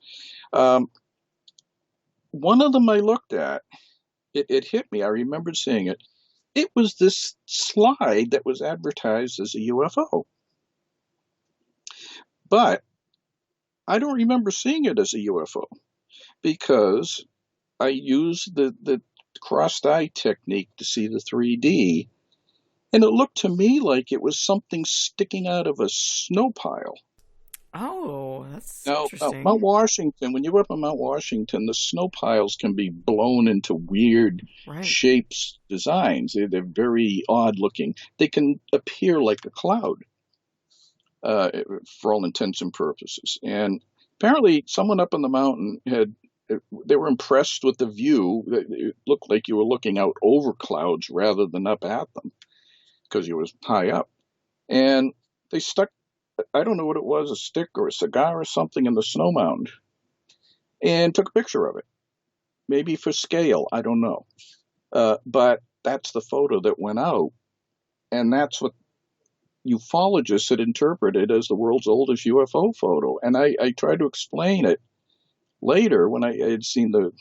One of them I looked at, it hit me. I remembered seeing it. It was this slide that was advertised as a UFO. But I don't remember seeing it as a UFO because I used the crossed eye technique to see the 3D, and it looked to me like it was something sticking out of a snow pile. Oh, that's Now, interesting. Mount Washington, when you're up on Mount Washington, the snow piles can be blown into weird shapes, designs. They're very odd looking. They can appear like a cloud for all intents and purposes. And apparently someone up on the mountain they were impressed with the view. It looked like you were looking out over clouds rather than up at them because you was high up. And they stuck, I don't know what it was, a stick or a cigar or something in the snow mound, and took a picture of it. Maybe for scale, I don't know. But that's the photo that went out, and that's what ufologists had interpreted as the world's oldest UFO photo. And I tried to explain it later when I had seen the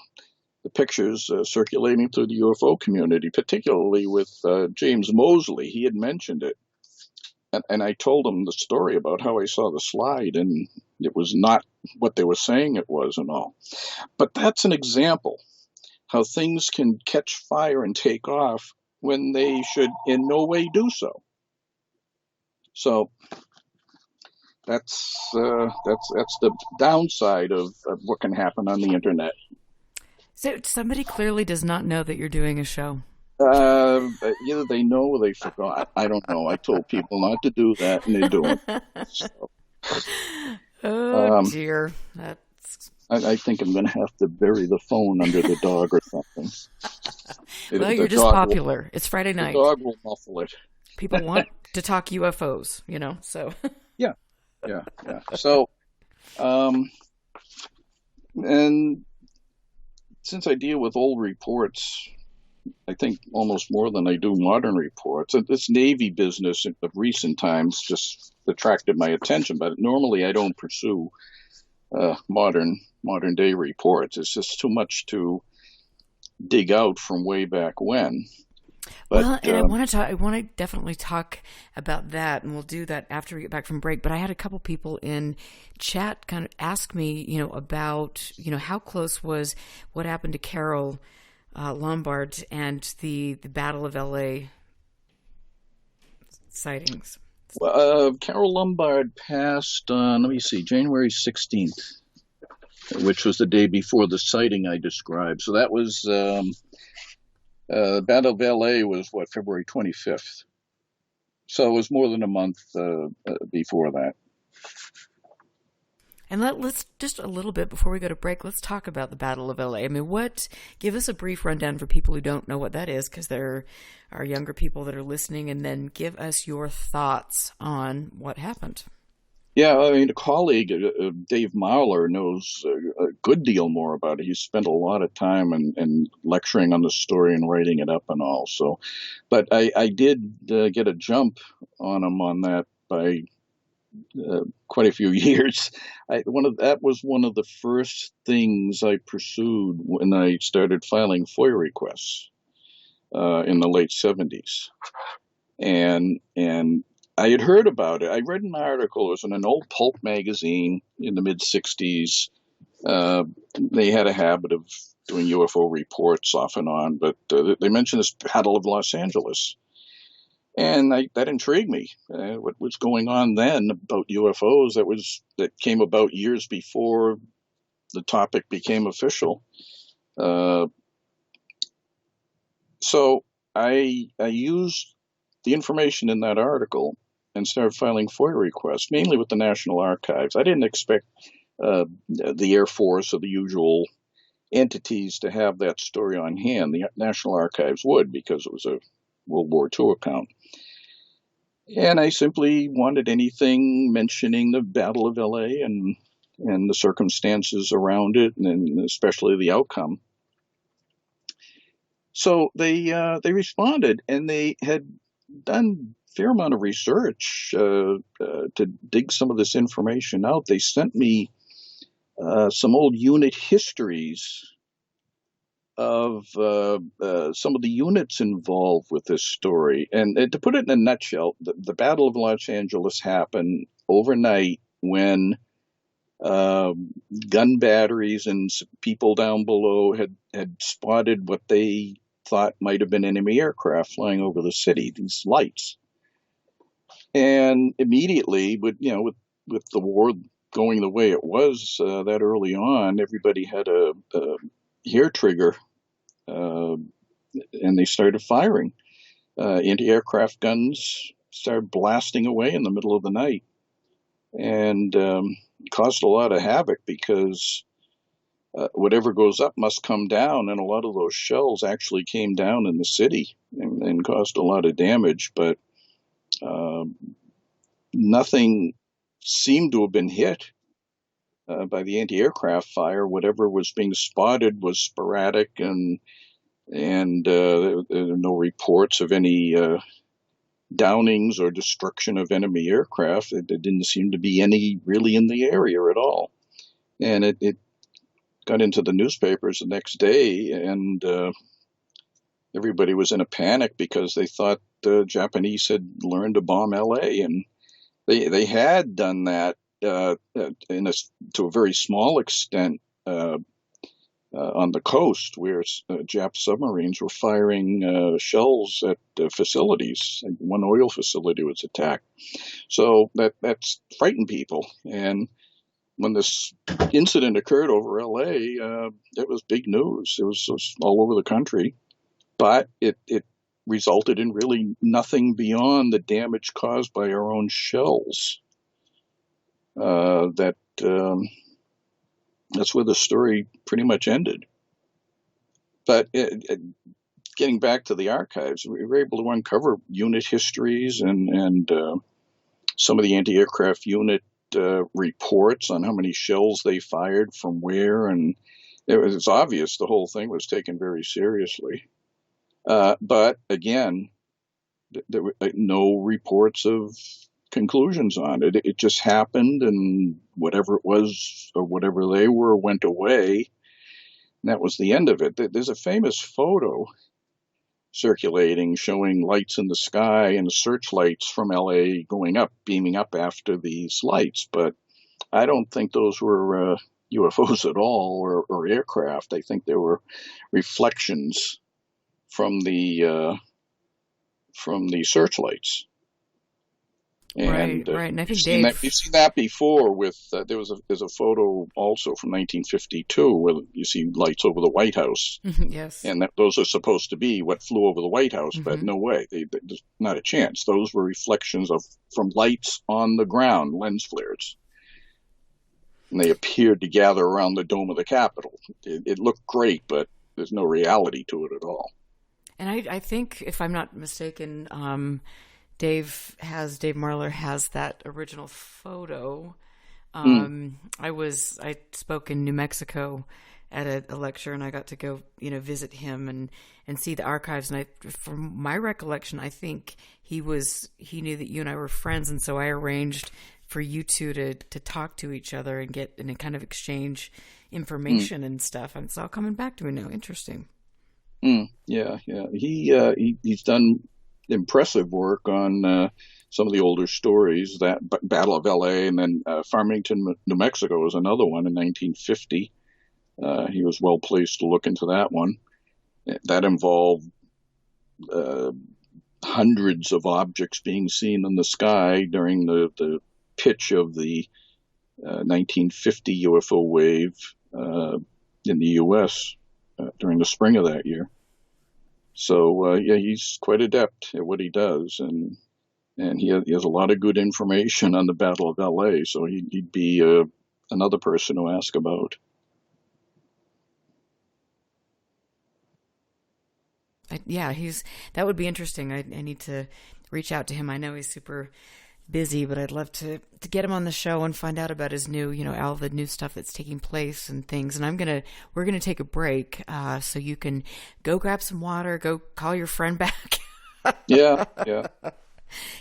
pictures circulating through the UFO community, particularly with James Mosley. He had mentioned it. And I told him the story about how I saw the slide, and it was not what they were saying it was and all. But that's an example how things can catch fire and take off when they should in no way do so. So that's the downside of what can happen on the internet. So somebody clearly does not know that you're doing a show. Either they know or they forgot. I don't know. I told people not to do that, and they do it. So, dear. I think I'm going to have to bury the phone under the dog or something. Well, you're just popular. It's Friday night. The dog will muffle it. People want to talk UFOs, so. Yeah. So, and since I deal with old reports, I think almost more than I do modern reports. This Navy business of recent times just attracted my attention, but normally I don't pursue modern day reports. It's just too much to dig out from way back when. But, well, and I want to definitely talk about that, and we'll do that after we get back from break. But I had a couple people in chat kind of ask me, about, how close was what happened to Carol Lombard and the Battle of LA sightings. Well, Carol Lombard passed on, January 16th. which was the day before the sighting I described. So that was Battle of LA was February 25th. So it was more than a month before that. And let's just a little bit before we go to break, let's talk about the Battle of LA. I mean, give us a brief rundown for people who don't know what that is, because there are younger people that are listening, and then give us your thoughts on what happened. Yeah, I mean, a colleague, Dave Mauler, knows a good deal more about it. He spent a lot of time and lecturing on the story and writing it up and all. So, but I did get a jump on him on that by quite a few years. That was one of the first things I pursued when I started filing FOIA requests in the late 70s, and I had heard about it. I read an article. It was in an old pulp magazine in the mid 60s. They had a habit of doing UFO reports off and on, but they mentioned this Battle of Los Angeles. And that intrigued me. What was going on then about UFOs that came about years before the topic became official. So I used the information in that article and started filing FOIA requests, mainly with the National Archives. I didn't expect the Air Force or the usual entities to have that story on hand. The National Archives would, because it was a World War II account. And I simply wanted anything mentioning the Battle of LA and the circumstances around it, and especially the outcome. So they responded, and they had done a fair amount of research to dig some of this information out. They sent me some old unit histories of some of the units involved with this story. And to put it in a nutshell, the Battle of Los Angeles happened overnight when gun batteries and people down below had spotted what they thought might have been enemy aircraft flying over the city, these lights. And immediately, with the war going the way it was that early on, everybody had a hair trigger, and they started firing. Anti-aircraft guns started blasting away in the middle of the night, and caused a lot of havoc because whatever goes up must come down, and a lot of those shells actually came down in the city and caused a lot of damage, but nothing seemed to have been hit by the anti-aircraft fire. Whatever was being spotted was sporadic, and there were no reports of any downings or destruction of enemy aircraft. There didn't seem to be any really in the area at all. And it got into the newspapers the next day, and everybody was in a panic because they thought the Japanese had learned to bomb LA, and they had done that to a very small extent on the coast, where Jap submarines were firing shells at facilities. One oil facility was attacked. So that's frightened people. And when this incident occurred over LA, it was big news. It was all over the country. But it resulted in really nothing beyond the damage caused by our own shells. That's where the story pretty much ended. But getting back to the archives, we were able to uncover unit histories and some of the anti-aircraft unit reports on how many shells they fired from where, and it's obvious the whole thing was taken very seriously. But again, there were no reports of conclusions on it. It just happened, and whatever it was or whatever they were went away. And that was the end of it. There's a famous photo circulating showing lights in the sky and searchlights from LA going up, beaming up after these lights. But I don't think those were UFOs at all, or aircraft. I think they were reflections from the searchlights. And, right. And I think you've seen that before with there's a photo also from 1952 where you see lights over the White House. Yes. And those are supposed to be what flew over the White House, but no way. There's not a chance. Those were reflections from lights on the ground, lens flares. And they appeared to gather around the dome of the Capitol. It looked great, but there's no reality to it at all. And I think, if I'm not mistaken, Dave Marler has that original photo. I spoke in New Mexico at a lecture, and I got to go, visit him and see the archives. And from my recollection, I think he knew that you and I were friends, and so I arranged for you two to talk to each other and kind of exchange information and stuff. And it's all coming back to me now. Interesting. Yeah. He's done impressive work on some of the older stories. That Battle of L.A. and then Farmington, New Mexico was another one in 1950. He was well placed to look into that one. That involved hundreds of objects being seen in the sky during the pitch of the 1950 UFO wave in the U.S. During the spring of that year. So he's quite adept at what he does, and he has a lot of good information on the Battle of L.A. So he'd be another person to ask about. That would be interesting. I need to reach out to him. I know he's super busy, but I'd love to get him on the show and find out about his new, all the new stuff that's taking place and things. And we're gonna take a break, so you can go grab some water, go call your friend back. Yeah.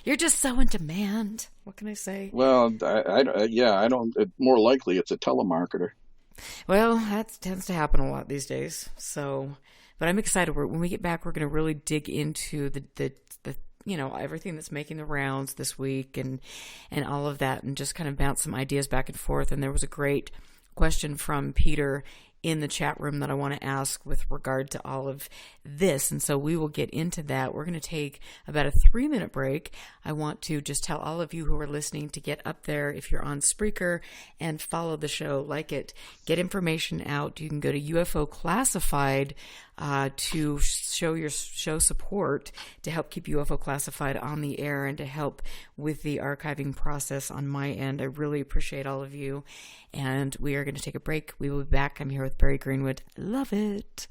You're just so in demand. What can I say? Well, I don't. More likely, it's a telemarketer. Well, that tends to happen a lot these days. So, but I'm excited. When we get back, we're gonna really dig into the everything that's making the rounds this week and all of that, and just kind of bounce some ideas back and forth. And there was a great question from Peter in the chat room that I want to ask with regard to all of this. And so we will get into that. We're going to take about a 3-minute break. I want to just tell all of you who are listening to get up there if you're on Spreaker and follow the show, like it, get information out. You can go to UFO Classified to show support to help keep UFO Classified on the air and to help with the archiving process on my end. I really appreciate all of you. And we are going to take a break. We will be back. I'm here with Barry Greenwood. Love it.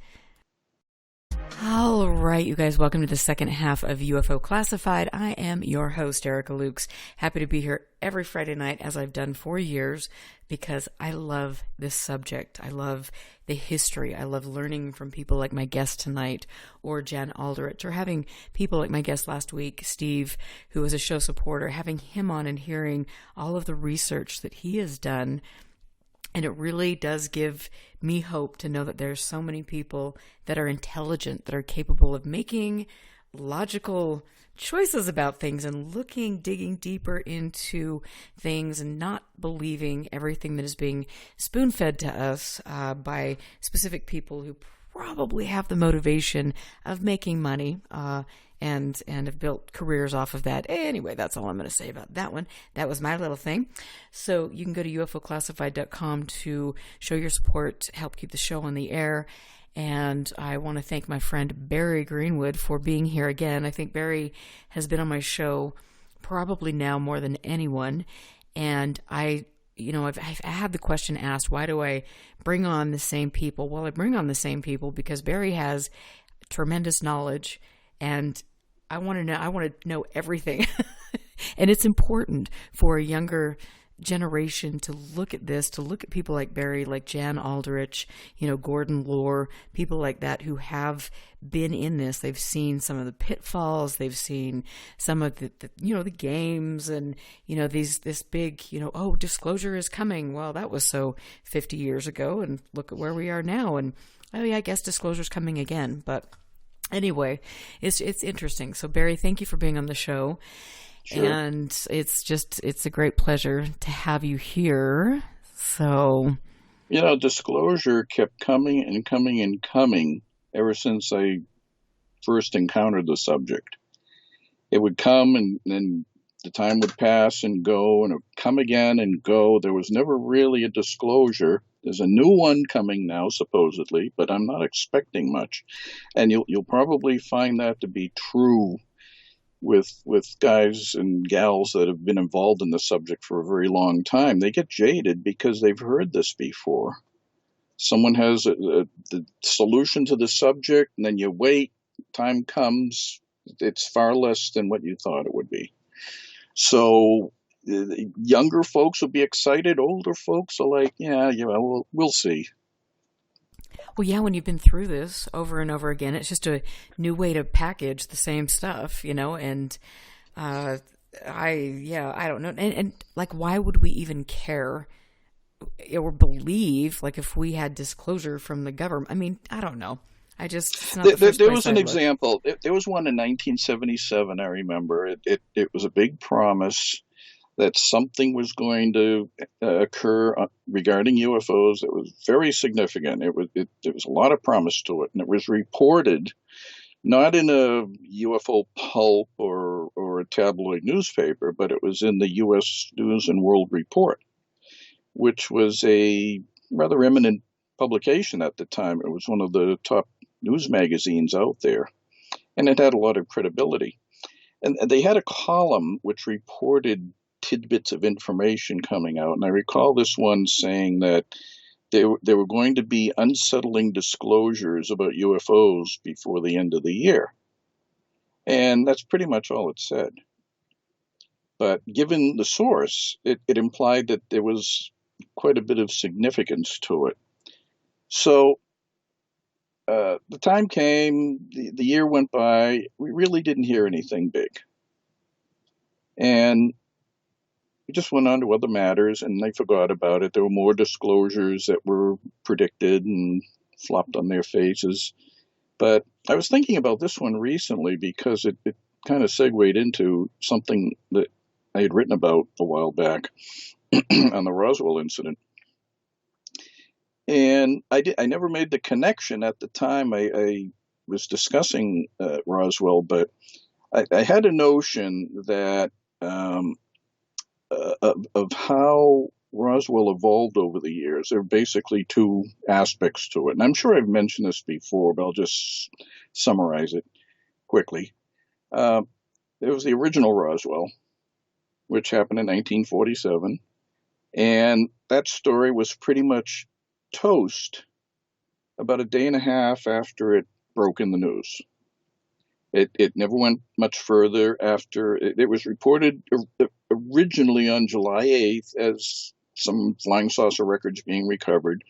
All right, you guys, welcome to the second half of UFO Classified. I am your host, Erica Lukes. Happy to be here every Friday night, as I've done for years, because I love this subject. I love the history. I love learning from people like my guest tonight, or Jan Aldrich, or having people like my guest last week, Steve, who was a show supporter, having him on and hearing all of the research that he has done. And it really does give me hope to know that there's so many people that are intelligent, that are capable of making logical choices about things and digging deeper into things and not believing everything that is being spoon-fed to us by specific people who probably have the motivation of making money and have built careers off of that. Anyway, that's all I'm going to say about that one. That was my little thing. So you can go to UFOclassified.com to show your support, help keep the show on the air. And I want to thank my friend Barry Greenwood for being here again. I think Barry has been on my show probably now more than anyone. And I've had the question asked, why do I bring on the same people? Well, I bring on the same people because Barry has tremendous knowledge, and I want to know everything. And it's important for a younger generation to look at this, to look at people like Barry, like Jan Aldrich, Gordon Lohr, people like that who have been in this. They've seen some of the pitfalls. They've seen some of the games and, this big, disclosure is coming. Well, that was so 50 years ago, and look at where we are now. And I guess disclosure's coming again. But anyway, it's interesting. So Barry, thank you for being on the show. Sure. And it's a great pleasure to have you here. So, disclosure kept coming and coming and coming ever since I first encountered the subject. It would come and then the time would pass and go, and it would come again and go. There was never really a disclosure. There's a new one coming now, supposedly, but I'm not expecting much. And you'll probably find that to be true with guys and gals that have been involved in the subject for a very long time. They get jaded because they've heard this before. Someone has the solution to the subject, and then you wait. Time comes, it's far less than what you thought it would be. So younger folks will be excited. Older folks are like, yeah, we'll see. Well, yeah, when you've been through this over and over again, it's just a new way to package the same stuff, and I don't know. And like, why would we even care or believe, like, if we had disclosure from the government? I mean, I don't know. It's not there was an example. There was one in 1977, I remember. It was a big promise that something was going to occur regarding UFOs. It was very significant. There was a lot of promise to it, and it was reported not in a UFO pulp or a tabloid newspaper, but it was in the U.S. News and World Report, which was a rather eminent publication at the time. It was one of the top news magazines out there, and it had a lot of credibility. And they had a column which reported tidbits of information coming out. And I recall this one saying that there were going to be unsettling disclosures about UFOs before the end of the year. And that's pretty much all it said. But given the source, it implied that there was quite a bit of significance to it. So the time came, the year went by, we really didn't hear anything big. And we just went on to other matters, and they forgot about it. There were more disclosures that were predicted and flopped on their faces. But I was thinking about this one recently because it kind of segued into something that I had written about a while back on the Roswell incident. And I never made the connection at the time. I was discussing Roswell, but I had a notion that of how Roswell evolved over the years. There are basically two aspects to it. And I'm sure I've mentioned this before, but I'll just summarize it quickly. There was the original Roswell, which happened in 1947. And that story was pretty much toast about a day and a half after it broke in the news. It never went much further after. It was reported originally on July 8th as some flying saucer records being recovered.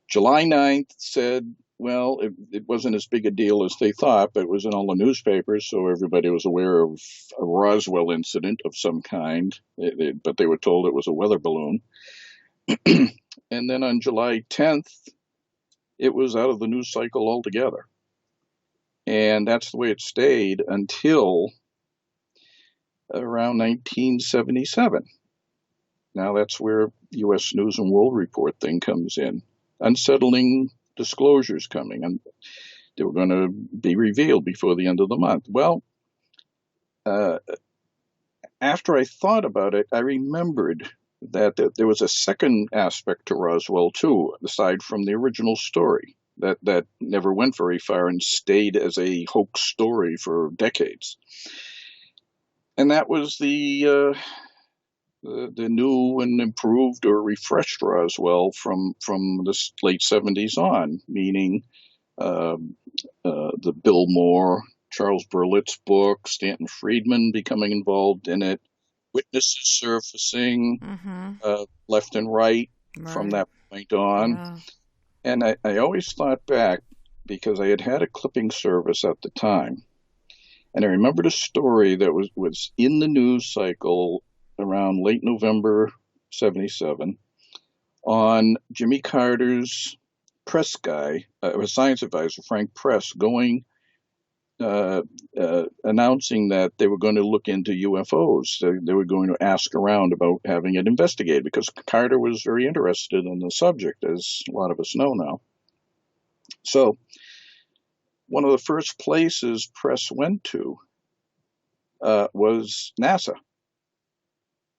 July 9th said, well, it wasn't as big a deal as they thought, but it was in all the newspapers, so everybody was aware of a Roswell incident of some kind, but they were told it was a weather balloon. And then on July 10th, it was out of the news cycle altogether. And that's the way it stayed until around 1977. Now that's where U.S. News and World Report thing comes in. Unsettling disclosures coming, and they were going to be revealed before the end of the month. Well, after I thought about it, I remembered that there was a second aspect to Roswell, too, aside from the original story. That never went very far and stayed as a hoax story for decades. And that was the new and improved or refreshed Roswell from the late 70s on, meaning the Bill Moore, Charles Berlitz book, Stanton Friedman becoming involved in it, witnesses surfacing left and right from that point on. Yeah. And I always thought back because I had a clipping service at the time. And I remembered a story that was in the news cycle around late November 77 on Jimmy Carter's press guy, a science advisor, Frank Press, going, announcing that they were going to look into UFOs. They were going to ask around about having it investigated because Carter was very interested in the subject, as a lot of us know now. So one of the first places Press went to was NASA.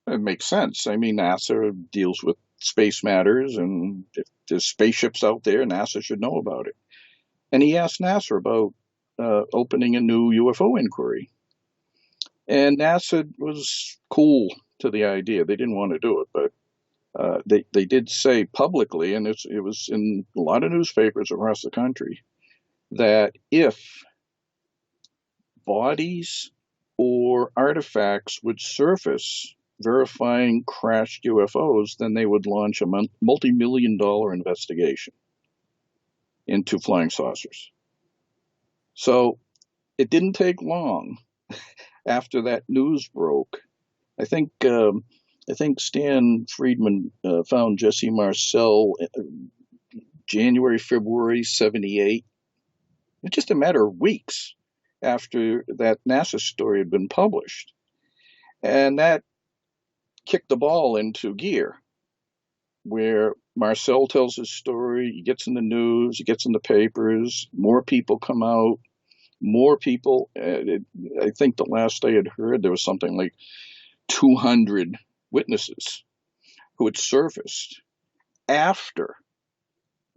It makes sense. I mean, NASA deals with space matters, and if there's spaceships out there, NASA should know about it. And he asked NASA about opening a new UFO inquiry. And NASA was cool to the idea. They didn't want to do it, but they did say publicly, and it was in a lot of newspapers across the country, that if bodies or artifacts would surface verifying crashed UFOs, then they would launch a multi-million-dollar investigation into flying saucers. So it didn't take long after that news broke. I think Stan Friedman found Jesse Marcel January, February 1978. It's just a matter of weeks after that NASA story had been published. And that kicked the ball into gear, where Marcel tells his story, he gets in the news, he gets in the papers, more people come out, more people. I think the last I had heard, there was something like 200 witnesses who had surfaced after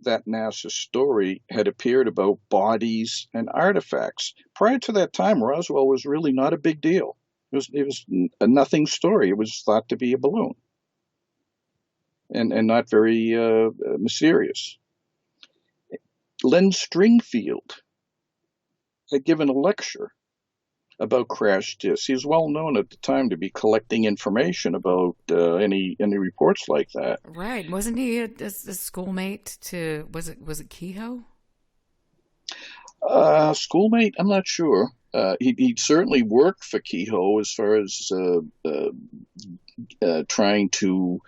that NASA story had appeared about bodies and artifacts. Prior to that time, Roswell was really not a big deal. It was a nothing story. It was thought to be a balloon, and not very mysterious. Len Stringfield had given a lecture about crash discs. He was well known at the time to be collecting information about any reports like that. Right? Wasn't he a schoolmate to? Was it Kehoe? Schoolmate? I'm not sure. He certainly worked for Kehoe as far as trying to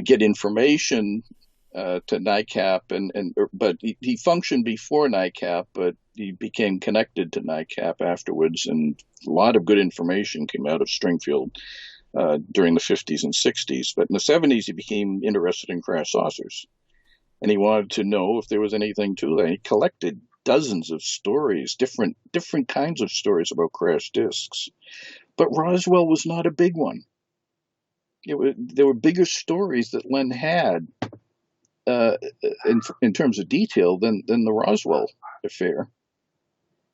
get information to NICAP, but he functioned before NICAP, but he became connected to NICAP afterwards, and a lot of good information came out of Stringfield during the 50s and 60s. But in the 70s, he became interested in crash saucers, and he wanted to know if there was anything to that. He collected dozens of stories, different kinds of stories about crash discs. But Roswell was not a big one. There were bigger stories that Len had in terms of detail than the Roswell affair.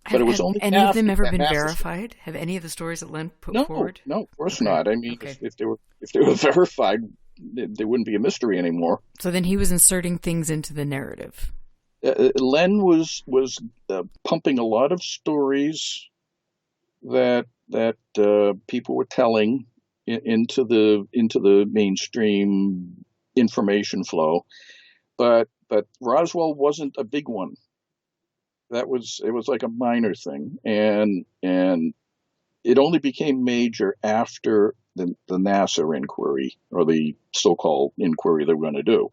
But it was only any of them ever been verified? Have any of the stories that Len put forward? No, of course not. I mean, if they were verified, there wouldn't be a mystery anymore. So then he was inserting things into the narrative. Len was pumping a lot of stories that people were telling into the mainstream information flow, but Roswell wasn't a big one. It was like a minor thing, and it only became major after the NASA inquiry, or the so-called inquiry they were going to do,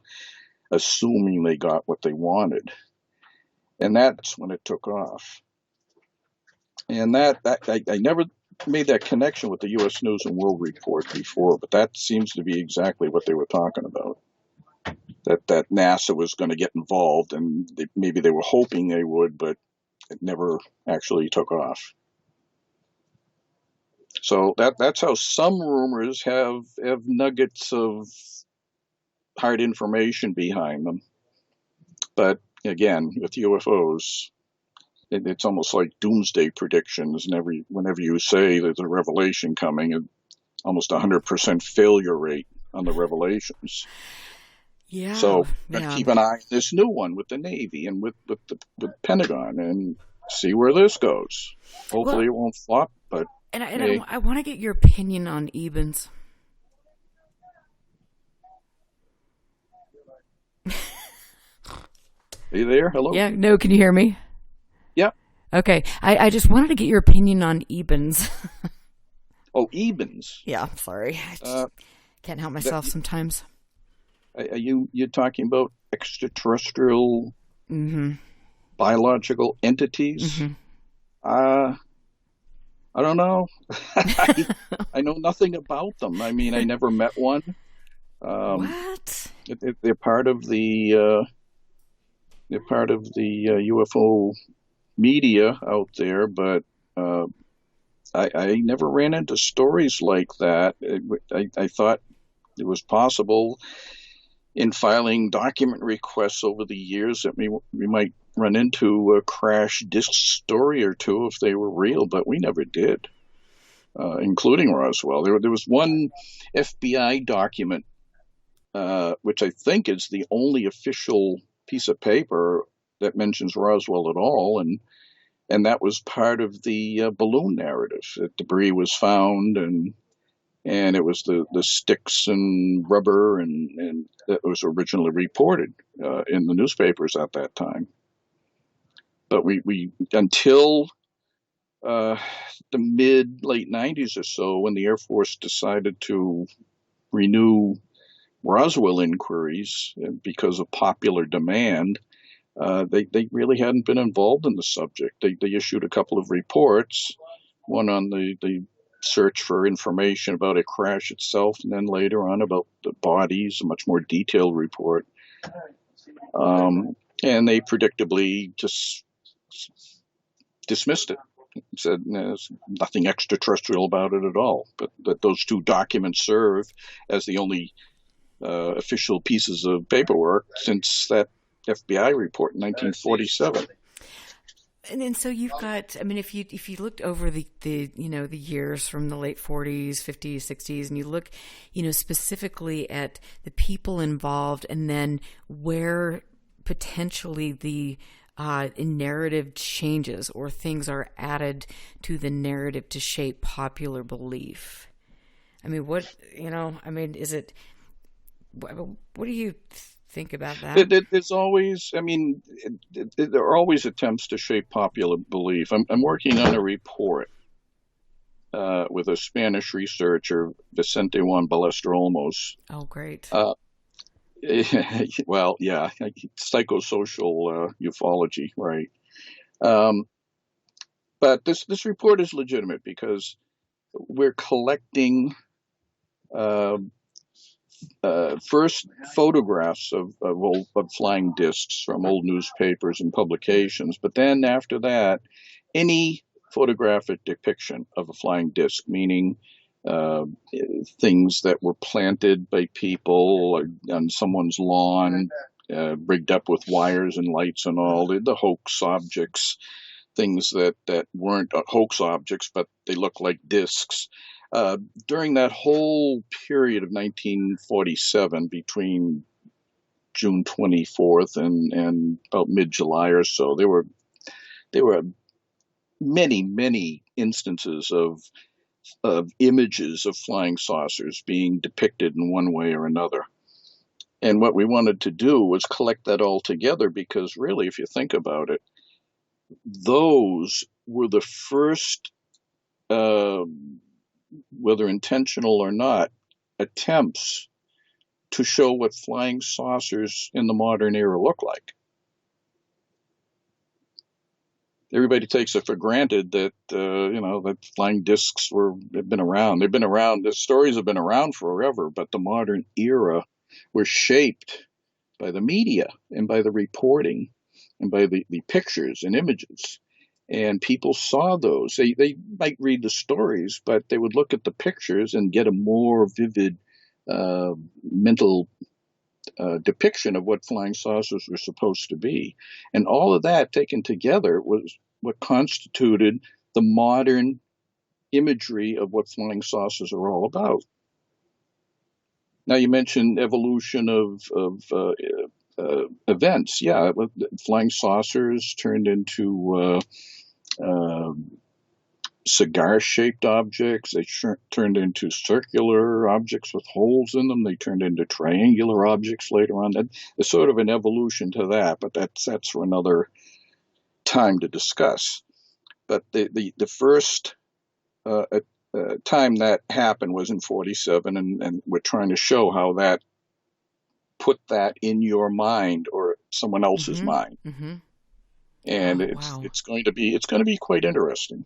assuming they got what they wanted. And that's when it took off. And that I never made that connection with the U.S. News and World Report before, but that seems to be exactly what they were talking about. That NASA was going to get involved, and maybe they were hoping they would, but it never actually took off. So that's how some rumors have nuggets of hard information behind them. But again, with UFOs, it's almost like doomsday predictions. And whenever you say there's a revelation coming, almost 100% failure rate on the revelations. Yeah. So keep an eye on this new one with the Navy and with the Pentagon, and see where this goes. Hopefully it won't flop, but I want to get your opinion on Ebens. Are you there? Hello? Yeah, no, can you hear me? Yeah. Okay, I just wanted to get your opinion on Ebens. Oh, Ebens? Yeah, sorry. I just can't help myself sometimes. Are you talking about extraterrestrial biological entities? Mm-hmm. I don't know. I know nothing about them. I mean, I never met one. What? They're part of the UFO media out there, but I never ran into stories like that. I thought it was possible in filing document requests over the years that we might run into a crash disk story or two if they were real, but we never did, including Roswell. There was one FBI document, which I think is the only official piece of paper that mentions Roswell at all, and that was part of the balloon narrative. That debris was found, and it was the sticks and rubber, and that was originally reported in the newspapers at that time. But we until the late 90s or so, when the Air Force decided to renew Roswell inquiries because of popular demand, they really hadn't been involved in the subject. They issued a couple of reports, one on the search for information about a crash itself, and then later on about the bodies, a much more detailed report. And they predictably just dismissed it. Said there's nothing extraterrestrial about it at all. But that those two documents serve as the only official pieces of paperwork since that FBI report in 1947. And then so you've got, I mean, if you looked over the years from the late 40s, 50s, 60s, and you look, specifically at the people involved, and then where potentially the narrative changes or things are added to the narrative to shape popular belief. I mean, is it? What do you think about that? There's always, there are always attempts to shape popular belief. I'm working on a report with a Spanish researcher, Vicente Juan Ballester Olmos. Oh, great. Well, yeah, psychosocial ufology, right? But this report is legitimate because we're collecting first photographs of flying discs from old newspapers and publications, but then after that, any photographic depiction of a flying disc, meaning things that were planted by people on someone's lawn, rigged up with wires and lights and all, the hoax objects, things that weren't hoax objects, but they look like discs. During that whole period of 1947, between June 24th and about mid-July or so, there were many instances of images of flying saucers being depicted in one way or another. And what we wanted to do was collect that all together, because really, if you think about it, those were the first, whether intentional or not, attempts to show what flying saucers in the modern era look like. Everybody takes it for granted that that flying discs have been around. They've been around. The stories have been around forever, but the modern era were shaped by the media and by the reporting and by the pictures and images. And people saw those. They might read the stories, but they would look at the pictures and get a more vivid mental depiction of what flying saucers were supposed to be. And all of that taken together was what constituted the modern imagery of what flying saucers are all about. Now, you mentioned evolution of events. Yeah, flying saucers turned into cigar-shaped objects. They turned into circular objects with holes in them. They turned into triangular objects later on. There's sort of an evolution to that, but that's for another time to discuss. But the first time that happened was in 47, and we're trying to show how that put that in your mind or someone else's mind. Mm-hmm. And it's going to be quite interesting.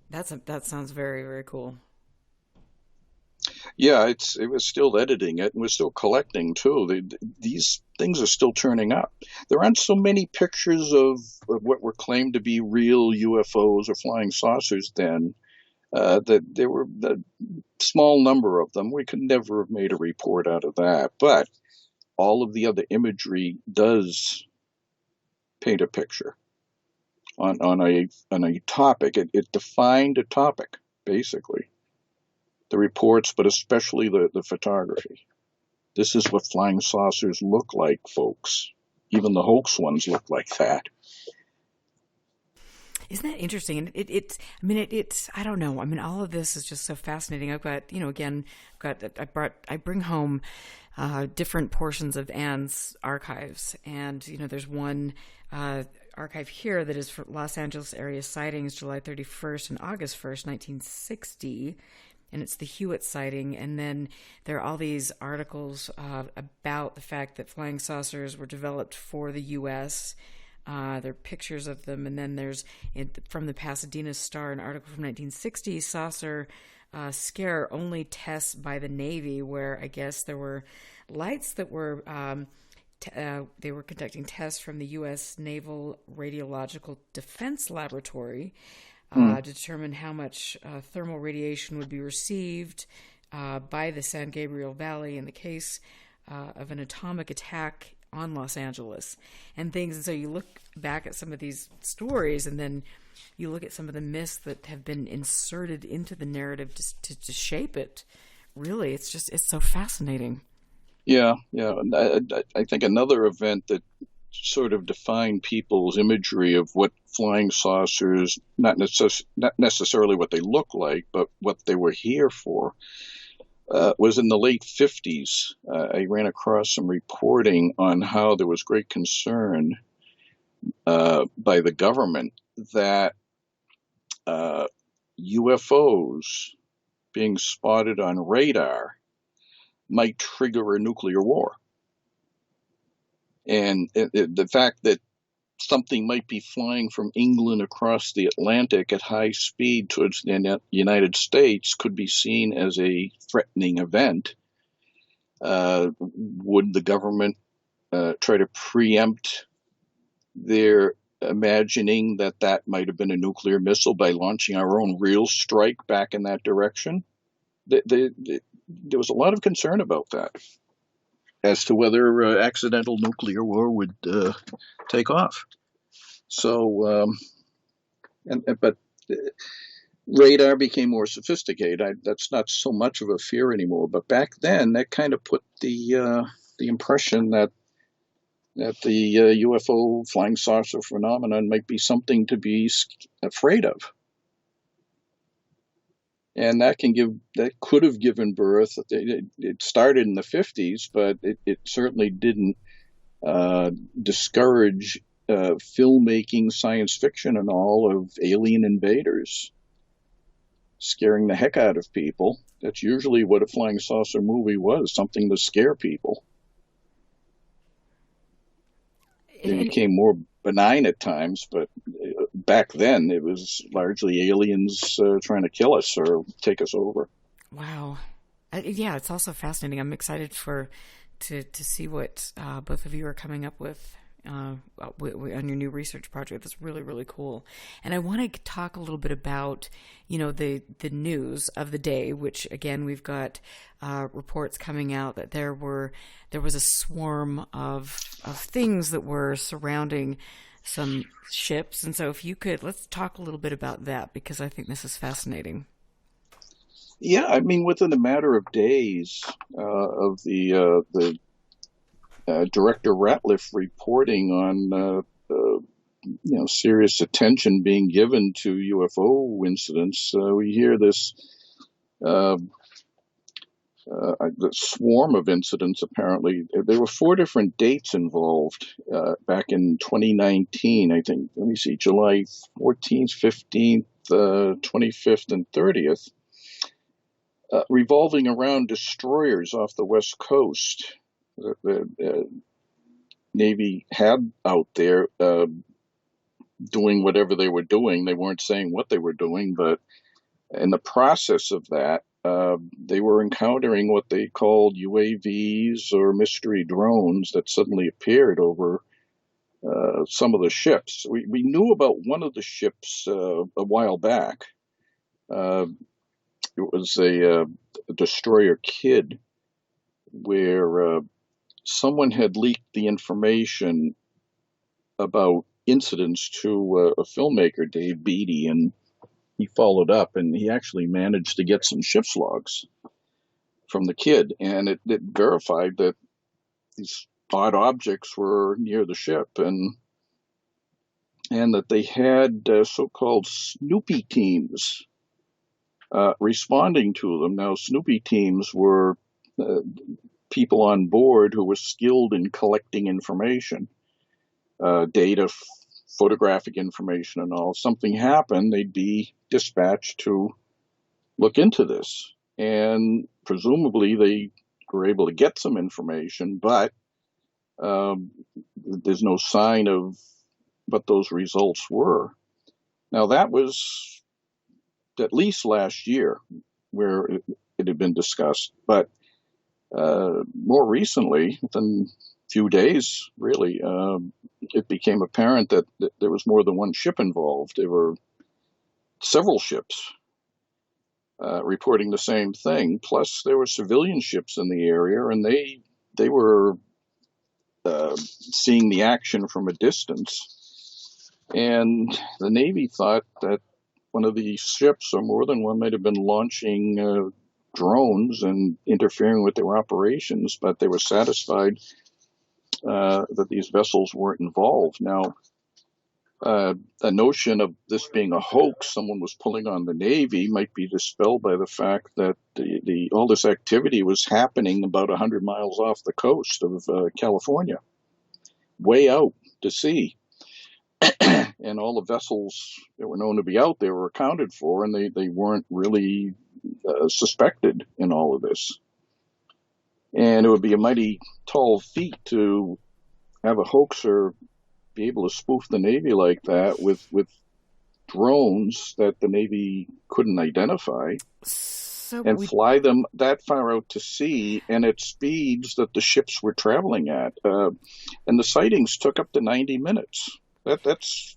That sounds very, very cool. Yeah, it was still editing it, and we're still collecting too. These things are still turning up. There aren't so many pictures of what were claimed to be real UFOs or flying saucers then. That there were a small number of them. We could never have made a report out of that, but all of the other imagery does paint a picture on a topic. It defined a topic, basically. The reports, but especially the photography. This is what flying saucers look like, folks. Even the hoax ones look like that. Isn't that interesting? And it's I don't know. I mean, all of this is just so fascinating. I've got, again, I bring home different portions of Anne's archives, and there's one archive here that is for Los Angeles area sightings, July 31st and August 1st, 1960. And it's the Hewitt sighting, and then there are all these articles about the fact that flying saucers were developed for the U.S., there are pictures of them, and then there's, from the Pasadena Star, an article from 1960, saucer scare only tests by the Navy, where I guess there were lights that were, they were conducting tests from the U.S. Naval Radiological Defense Laboratory to determine how much thermal radiation would be received by the San Gabriel Valley in the case of an atomic attack on Los Angeles and things. And so you look back at some of these stories, and then you look at some of the myths that have been inserted into the narrative to shape it. Really, it's so fascinating. Yeah. I think another event that sort of defined people's imagery of what flying saucers, not necessarily what they look like, but what they were here for, was in the late 50s. I ran across some reporting on how there was great concern by the government that UFOs being spotted on radar might trigger a nuclear war. And the fact that something might be flying from England across the Atlantic at high speed towards the United States could be seen as a threatening event. Would the government try to preempt their imagining that might have been a nuclear missile by launching our own real strike back in that direction? There was a lot of concern about that, as to whether accidental nuclear war would take off. So, but radar became more sophisticated. That's not so much of a fear anymore. But back then, that kind of put the impression that the UFO flying saucer phenomenon might be something to be afraid of. And that could have given birth. It started in the 50s, but it certainly didn't discourage filmmaking, science fiction, and all of alien invaders scaring the heck out of people. That's usually what a flying saucer movie was, something to scare people. It became more benign at times, but back then it was largely aliens trying to kill us or take us over. Wow. Yeah, it's also fascinating. I'm excited to see what both of you are coming up with on your new research project. That's really, really cool. And I want to talk a little bit about, the news of the day, which again, we've got reports coming out that there was a swarm of things that were surrounding some ships. And so if you could, let's talk a little bit about that, because I think this is fascinating. Yeah, I mean, within a matter of days of the Director Ratliff reporting on serious attention being given to UFO incidents, we hear this the swarm of incidents. Apparently, there were 4 different dates involved back in 2019. I think. Let me see, July 14th, 15th, 25th, and 30th. Revolving around destroyers off the West Coast. The Navy had out there doing whatever they were doing. They weren't saying what they were doing, but in the process of that, they were encountering what they called UAVs or mystery drones that suddenly appeared over some of the ships. We knew about one of the ships a while back. It was a destroyer Kid, where someone had leaked the information about incidents to a filmmaker, Dave Beatty, and he followed up, and he actually managed to get some ship's logs from the Kid, and it verified that these odd objects were near the ship, and that they had so-called Snoopy teams responding to them. Now, Snoopy teams were people on board who were skilled in collecting information, data, photographic information and all. If something happened, they'd be dispatched to look into this. And presumably they were able to get some information, but there's no sign of what those results were. Now, that was at least last year where it had been discussed, but more recently, within a few days, really, it became apparent that there was more than one ship involved. There were several ships reporting the same thing. Plus, there were civilian ships in the area, and they were seeing the action from a distance. And the Navy thought that one of these ships, or more than one, might have been launching drones and interfering with their operations, but they were satisfied that these vessels weren't involved. Now, the notion of this being a hoax, someone was pulling on the Navy, might be dispelled by the fact that all this activity was happening about 100 miles off the coast of California, way out to sea. And all the vessels that were known to be out there were accounted for, and they weren't really suspected in all of this. And it would be a mighty tall feat to have a hoaxer be able to spoof the Navy like that with drones that the Navy couldn't identify, and fly them that far out to sea and at speeds that the ships were traveling at. And the sightings took up to 90 minutes. That's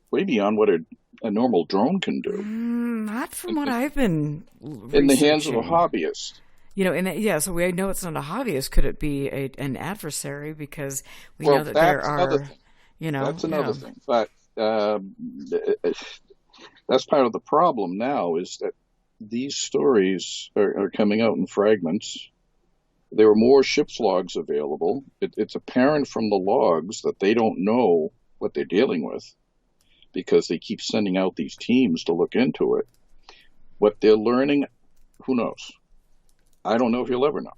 way beyond what a normal drone can do. Not from what I've been researching. In the hands of a hobbyist. You know, so we know it's not a hobbyist. Could it be an adversary? Because we know that there are, That's another thing. But that's part of the problem now, is that these stories are coming out in fragments. There are more ship's logs available. It's apparent from the logs that they don't know what they're dealing with, because they keep sending out these teams to look into it. What they're learning, who knows? I don't know if you'll ever know.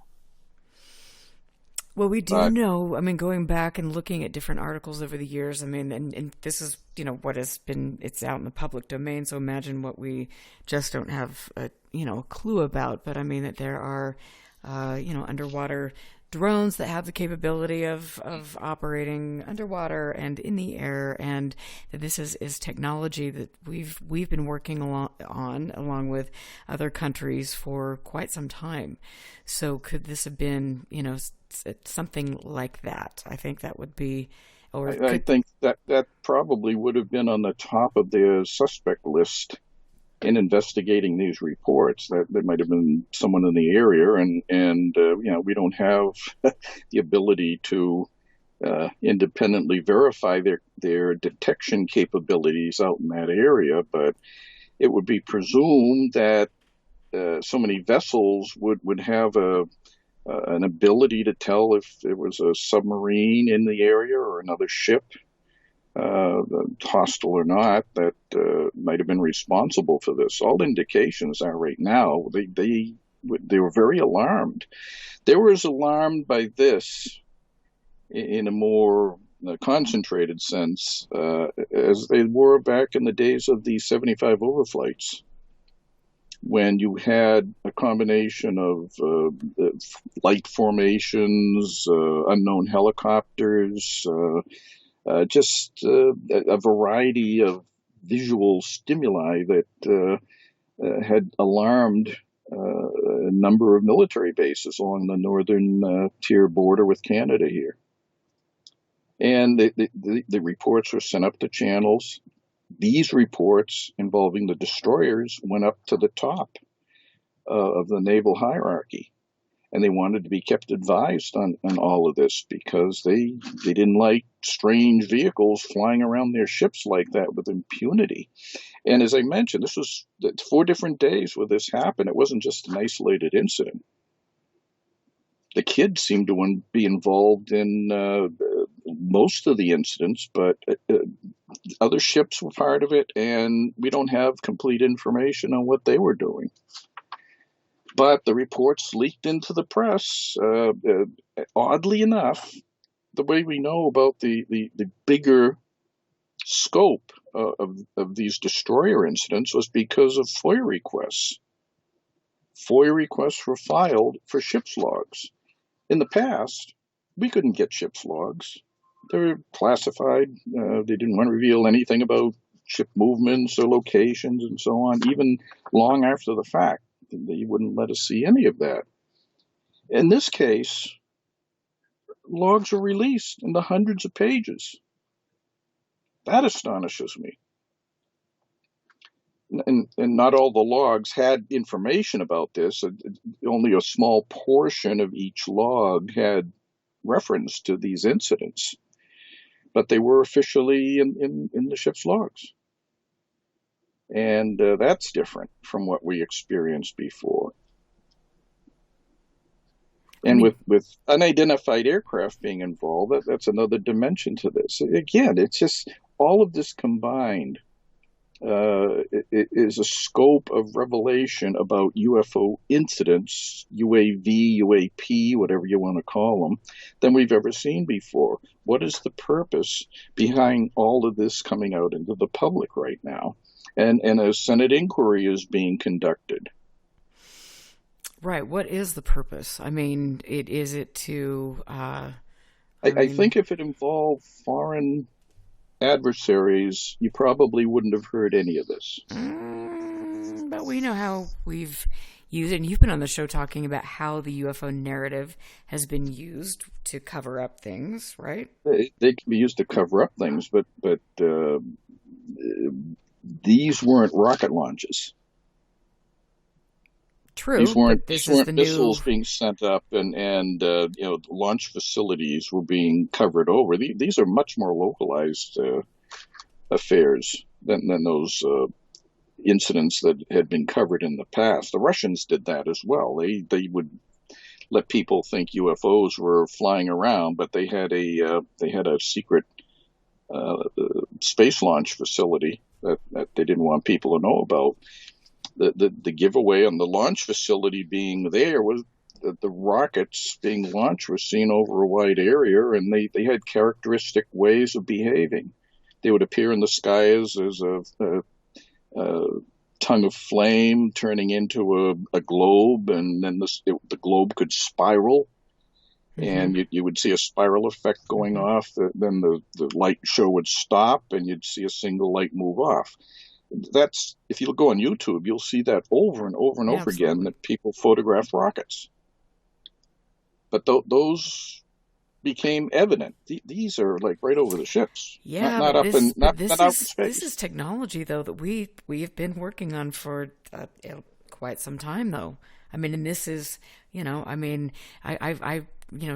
Well, we do know, going back and looking at different articles over the years, and this is, what has been, it's out in the public domain, so imagine what we just don't have a clue about. But that there are, underwater drones that have the capability of operating underwater and in the air, and that this is technology that we've been working along with other countries for quite some time. So could this have been something like that? I think that would be, I think that probably would have been on the top of their suspect list in investigating these reports. That there might have been someone in the area, and we don't have the ability to independently verify their detection capabilities out in that area, but it would be presumed that so many vessels would have an ability to tell if there was a submarine in the area or another ship, hostile or not, that might have been responsible for this. All indications are right now they were very alarmed. They were as alarmed by this in a more concentrated sense as they were back in the days of the 75 overflights, when you had a combination of light formations, unknown helicopters, just a variety of visual stimuli that had alarmed a number of military bases along the northern tier border with Canada here. And the reports were sent up the channels. These reports involving the destroyers went up to the top of the naval hierarchy. And they wanted to be kept advised on all of this because they didn't like strange vehicles flying around their ships like that with impunity. And as I mentioned, this was 4 different days where this happened. It wasn't just an isolated incident. The kids seemed to be involved in most of the incidents, but other ships were part of it, and we don't have complete information on what they were doing. But the reports leaked into the press. Oddly enough, the way we know about the bigger scope of these destroyer incidents was because of FOIA requests. FOIA requests were filed for ship's logs. In the past, we couldn't get ship's logs. They were classified. They didn't want to reveal anything about ship movements or locations and so on, even long after the fact. They wouldn't let us see any of that. In this case, logs are released in the hundreds of pages. That astonishes me. And not all the logs had information about this. Only a small portion of each log had reference to these incidents. But they were officially in the ship's logs. And that's different from what we experienced before. And with unidentified aircraft being involved, that's another dimension to this. Again, it's just all of this combined is a scope of revelation about UFO incidents, UAV, UAP, whatever you want to call them, than we've ever seen before. What is the purpose behind all of this coming out into the public right now? And a Senate inquiry is being conducted. Right. What is the purpose? I mean, is it to... I think if it involved foreign adversaries, you probably wouldn't have heard any of this. But we know how we've used it, and you've been on the show talking about how the UFO narrative has been used to cover up things, right? They can be used to cover up things, but these weren't rocket launches. True. These weren't missiles being sent up, and launch facilities were being covered over. These are much more localized affairs than those incidents that had been covered in the past. The Russians did that as well. They would let people think UFOs were flying around, but they had a secret space launch facility that they didn't want people to know about. The giveaway on the launch facility being there was that the rockets being launched were seen over a wide area, and they had characteristic ways of behaving. They would appear in the sky as a tongue of flame turning into a globe, and then the globe could spiral. And you would see a spiral effect going off. Then the light show would stop, and you'd see a single light move off. That's, if you go on YouTube, you'll see that over and over and over again, that people photograph rockets. But those became evident. These are like right over the ships. Yeah, not out in space. This is technology, though, that we have been working on for quite some time, though. I mean, and this is, I've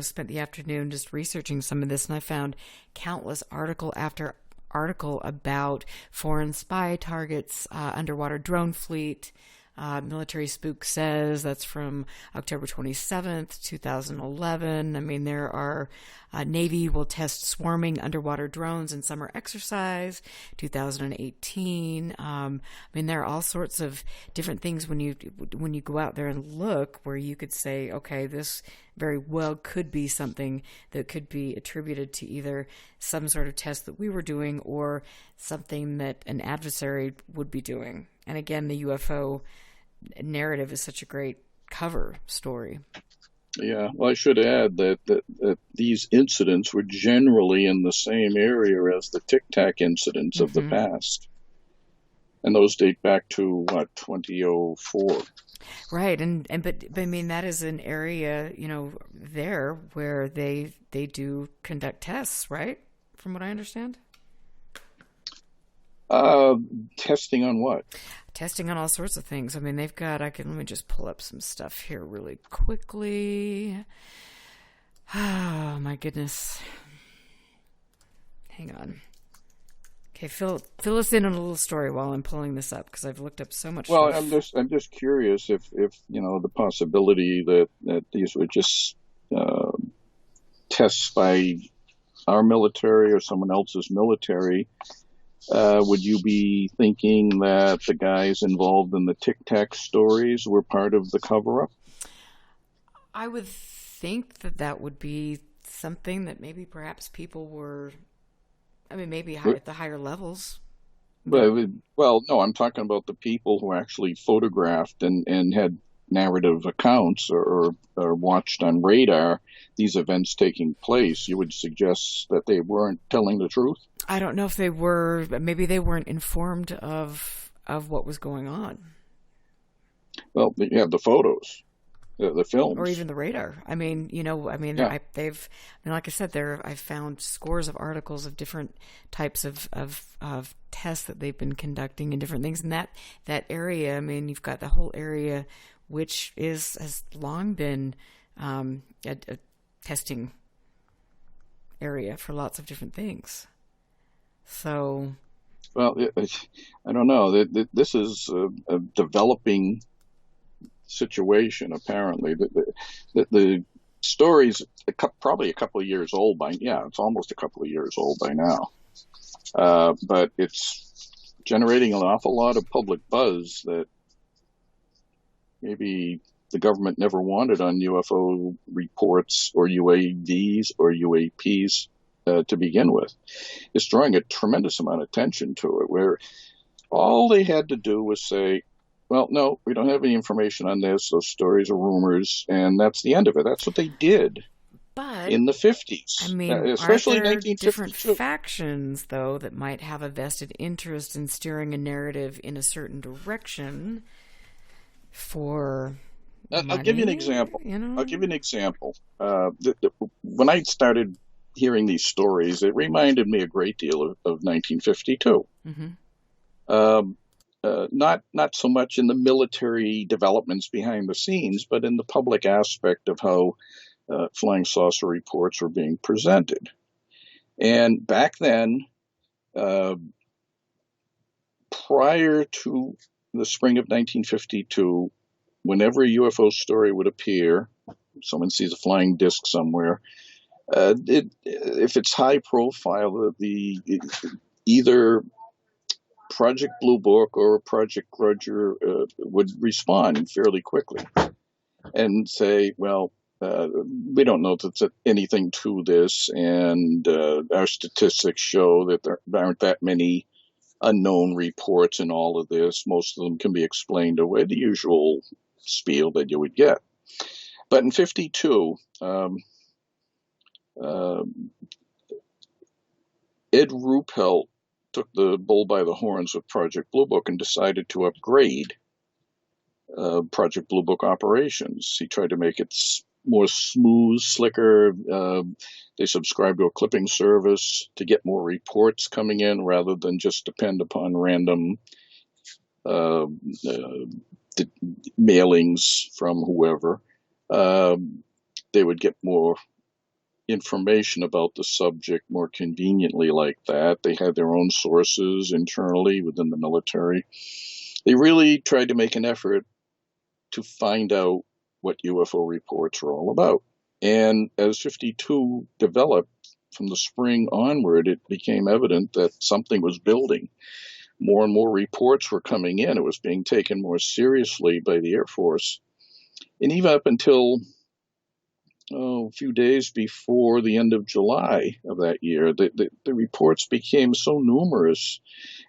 spent the afternoon just researching some of this, and I found countless article after article about foreign spy targets, underwater drone fleet. Military Spook says that's from October 27th, 2011. I mean, there are Navy will test swarming underwater drones in summer exercise, 2018. I mean, there are all sorts of different things when you go out there and look where you could say, okay, this very well could be something that could be attributed to either some sort of test that we were doing or something that an adversary would be doing. And again, the UFO narrative is such a great cover story. Yeah, well, I should add that these incidents were generally in the same area as the Tic Tac incidents of the past. And those date back to, what, 2004? Right, but I mean that is an area, there where they do conduct tests, right? From what I understand. Testing on what? Testing on all sorts of things. I mean, let me just pull up some stuff here really quickly. Oh, my goodness. Hang on. Okay, fill us in on a little story while I'm pulling this up, because I've looked up so much Well, stuff. I'm just curious if the possibility that these were just tests by our military or someone else's military. Would you be thinking that the guys involved in the Tic Tac stories were part of the cover-up? I would think that would be something that maybe perhaps people were, maybe at the higher levels. Well, no, I'm talking about the people who actually photographed and had narrative accounts or watched on radar these events taking place. You would suggest that they weren't telling the truth? I don't know if they were, but maybe they weren't informed of what was going on. Well, you have the photos, the films, or even the radar. Yeah. Like I said, I've found scores of articles of different types of tests that they've been conducting and different things in that area. You've got the whole area, which has long been a testing area for lots of different things. So, well, I don't know. This is a developing situation. Apparently, the story's probably a couple of years old it's almost a couple of years old by now. But it's generating an awful lot of public buzz that maybe the government never wanted on UFO reports or UAVs or UAPs to begin with. It's drawing a tremendous amount of attention to it, where all they had to do was say, well, no, we don't have any information on this. Those stories are rumors, and that's the end of it. That's what they did in the 50s. Especially are there 1952. different factions, though, that might have a vested interest in steering a narrative in a certain direction for money? I'll give you an example. When I started hearing these stories, it reminded me a great deal of 1952. Mm-hmm. Not so much in the military developments behind the scenes, but in the public aspect of how flying saucer reports were being presented. And back then, prior to the spring of 1952, whenever a UFO story would appear, someone sees a flying disc somewhere, if it's high profile, either Project Blue Book or Project Grudger would respond fairly quickly and say, well, we don't know that there's anything to this, and our statistics show that there aren't that many unknown reports in all of this. Most of them can be explained away, the usual spiel that you would get. But in 52, Ed Ruppelt took the bull by the horns with Project Blue Book and decided to upgrade Project Blue Book operations. He tried to make it more smooth, slicker. They subscribed to a clipping service to get more reports coming in rather than just depend upon random mailings from whoever. They would get more information about the subject more conveniently like that. They had their own sources internally within the military. They really tried to make an effort to find out what UFO reports were all about. And as 52 developed from the spring onward, it became evident that something was building. More and more reports were coming in. It was being taken more seriously by the Air Force. And even up until a few days before the end of July of that year, the reports became so numerous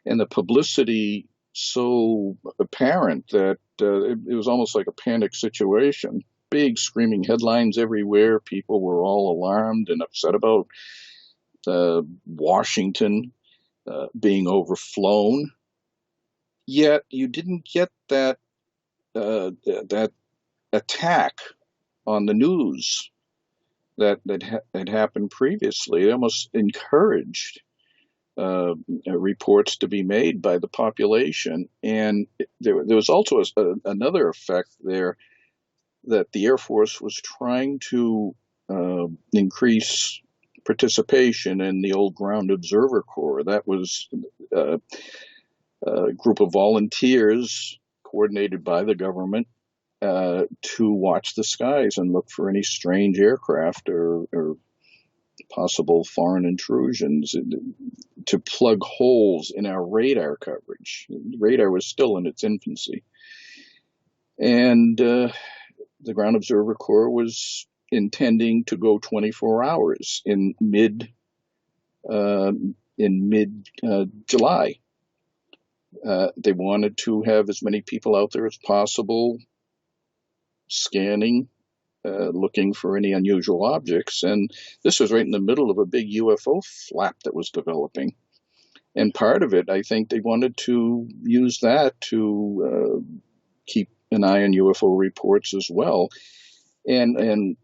and the publicity so apparent that it was almost like a panic situation. Big screaming headlines everywhere. People were all alarmed and upset about Washington being overflown. yet you didn't get that that attack on the news that had happened previously. It almost encouraged reports to be made by the population, and there was also another effect there, that the Air Force was trying to increase participation in the old Ground Observer Corps. That was a group of volunteers coordinated by the government to watch the skies and look for any strange aircraft or possible foreign intrusions, to plug holes in our radar coverage. Radar was still in its infancy. And the Ground Observer Corps was intending to go 24 hours in mid July. They wanted to have as many people out there as possible scanning, looking for any unusual objects. And this was right in the middle of a big UFO flap that was developing. And part of it, I think they wanted to use that to keep an eye on UFO reports as well. And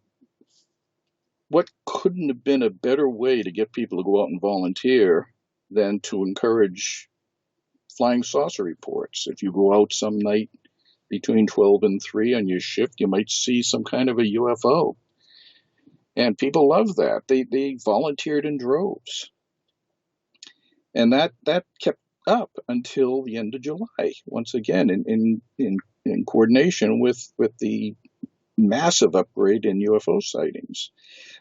what couldn't have been a better way to get people to go out and volunteer than to encourage flying saucer reports? If you go out some night between 12 and 3 on your shift, you might see some kind of a UFO. And people love that. They volunteered in droves. And that kept up until the end of July, once again, in coordination with the massive upgrade in UFO sightings.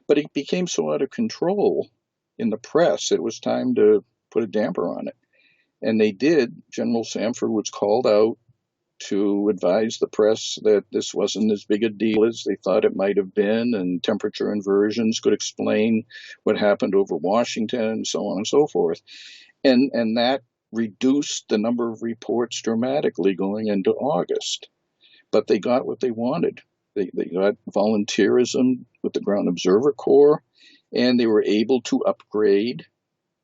But it became so out of control in the press, it was time to put a damper on it. And they did. General Samford was called out to advise the press that this wasn't as big a deal as they thought it might have been, and temperature inversions could explain what happened over Washington, and so on and so forth. And that reduced the number of reports dramatically going into August. But they got what they wanted. They got volunteerism with the Ground Observer Corps, and they were able to upgrade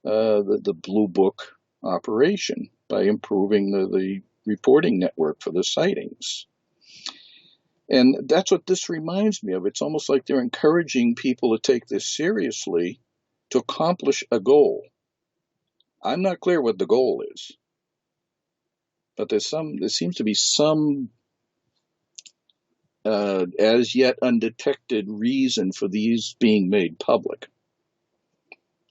the Blue Book operation by improving the reporting network for the sightings. And that's what this reminds me of. It's almost like they're encouraging people to take this seriously to accomplish a goal. I'm not clear what the goal is, but there seems to be some as yet undetected reason for these being made public,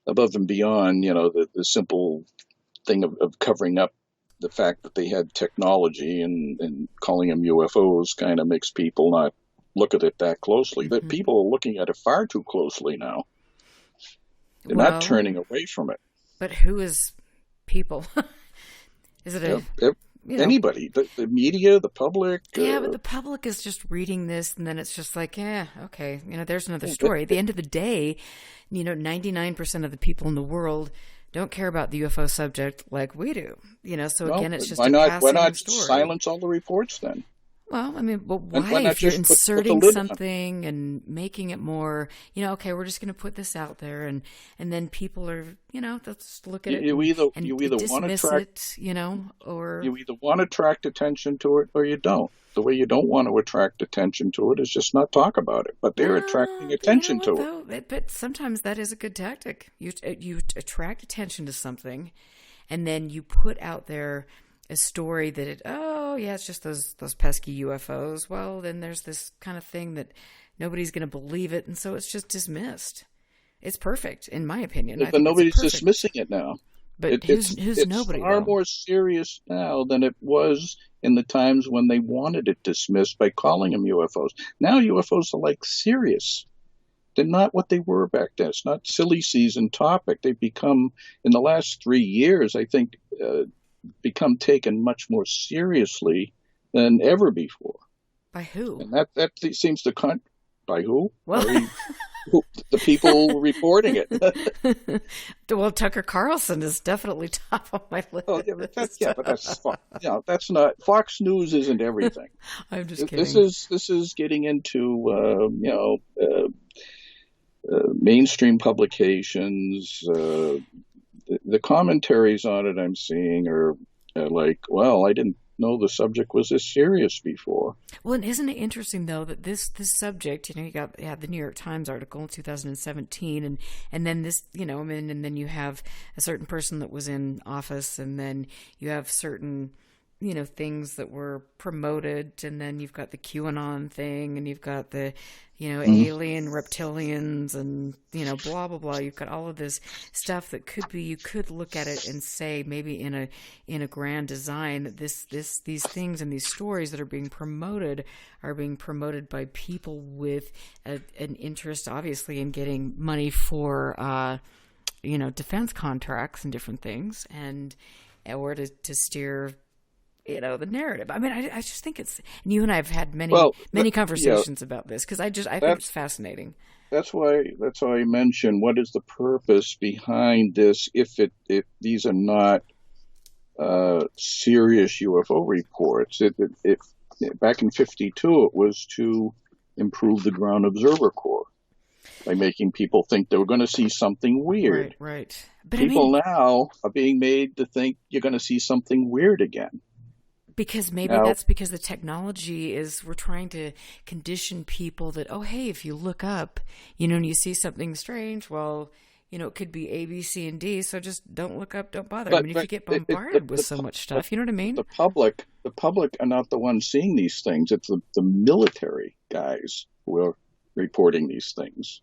above and beyond, the simple thing of covering up the fact that they had technology, and calling them UFOs kind of makes people not look at it that closely. That people are looking at it far too closely now. They're not turning away from it. But who is people? Is it anybody? The media, the public? Yeah, but the public is just reading this, and then it's just like, okay, there's another story. At the end of the day, 99% of the people in the world don't care about the UFO subject like we do. So again, it's just why not story. Silence all the reports then? Well, why if you're inserting something and making it more, okay, we're just going to put this out there, and then people are, they'll just look at it. You either want to attract or you either want to attract attention to it or you don't. The way you don't want to attract attention to it is just not talk about it. But they're attracting attention to it. But sometimes that is a good tactic. You attract attention to something, and then you put out there a story that it's just those pesky UFOs. Well, then there's this kind of thing that nobody's going to believe it, and so it's just dismissed. It's perfect, in my opinion. But nobody's dismissing it now. But who's nobody? It's far more serious now than it was in the times when they wanted it dismissed by calling them UFOs. Now UFOs are serious. They're not what they were back then. It's not silly season topic. They've become, in the last 3 years, I think, become taken much more seriously than ever before. By who? And that seems to by who? Well, the people reporting it. Well, Tucker Carlson is definitely top on my list. Oh, but that's that's not Fox News. Isn't everything. I'm just kidding. This is getting into mainstream publications. The commentaries on it I'm seeing are like, well, I didn't know the subject was this serious before. Well, and isn't it interesting though that this subject, you had the New York Times article in 2017, and then this, and then you have a certain person that was in office, and then you have certain things that were promoted, and then you've got the QAnon thing, and you've got the alien reptilians, and blah blah blah. You've got all of this stuff that you could look at it and say, maybe in a grand design, that these things and these stories that are being promoted by people with an interest, obviously, in getting money for defense contracts and different things, and or to steer the narrative. I mean, I just think it's, and you and I have had many conversations about this, because I think it's fascinating. That's why I mentioned, what is the purpose behind this if these are not serious UFO reports. It back in '52, it was to improve the Ground Observer Corps by making people think they were going to see something weird. Right. But people now are being made to think you're going to see something weird again. Because that's because the technology we're trying to condition people that, oh, hey, if you look up, and you see something strange, well, it could be A, B, C, and D, so just don't look up, don't bother. If you get bombarded with so much stuff, you know what I mean? The public are not the ones seeing these things. It's the military guys who are reporting these things.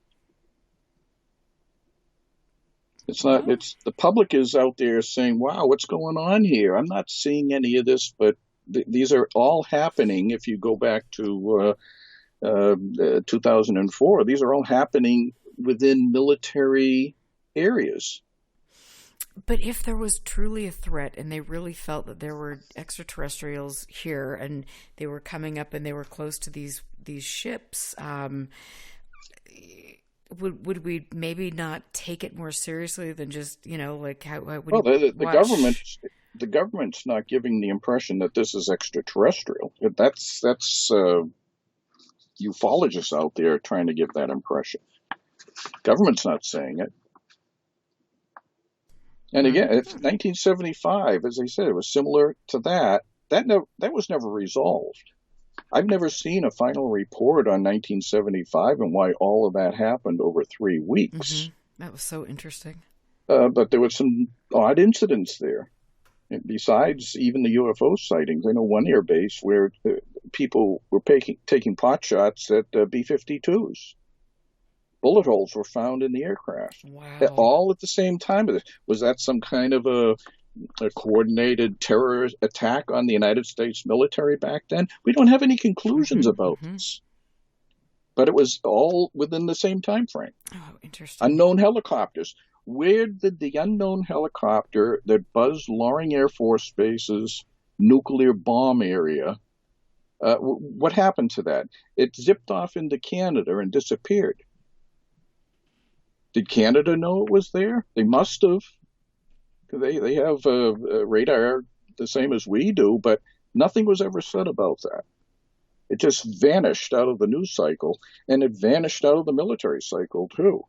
It's not. It's the public is out there saying, "Wow, what's going on here? I'm not seeing any of this." But these are all happening. If you go back to 2004, these are all happening within military areas. But if there was truly a threat, and they really felt that there were extraterrestrials here, and they were coming up, and they were close to these ships. Would we maybe not take it more seriously than just like how? The government's not giving the impression that this is extraterrestrial. That's ufologists out there trying to give that impression. Government's not saying it. And again, it's 1975, as I said, it was similar to that. That was never resolved. I've never seen a final report on 1975 and why all of that happened over 3 weeks. Mm-hmm. That was so interesting. But there were some odd incidents there. And besides even the UFO sightings, I know one air base where people were taking pot shots at B-52s. Bullet holes were found in the aircraft. Wow. All at the same time. Was that some kind of a coordinated terror attack on the United States military back then? We don't have any conclusions about this. But it was all within the same time frame. Oh, interesting. Unknown helicopters. Where did the unknown helicopter that buzzed Loring Air Force Base's nuclear bomb area, what happened to that? It zipped off into Canada and disappeared. Did Canada know it was there? They must have. They have radar the same as we do, but nothing was ever said about that. It just vanished out of the news cycle, and it vanished out of the military cycle too.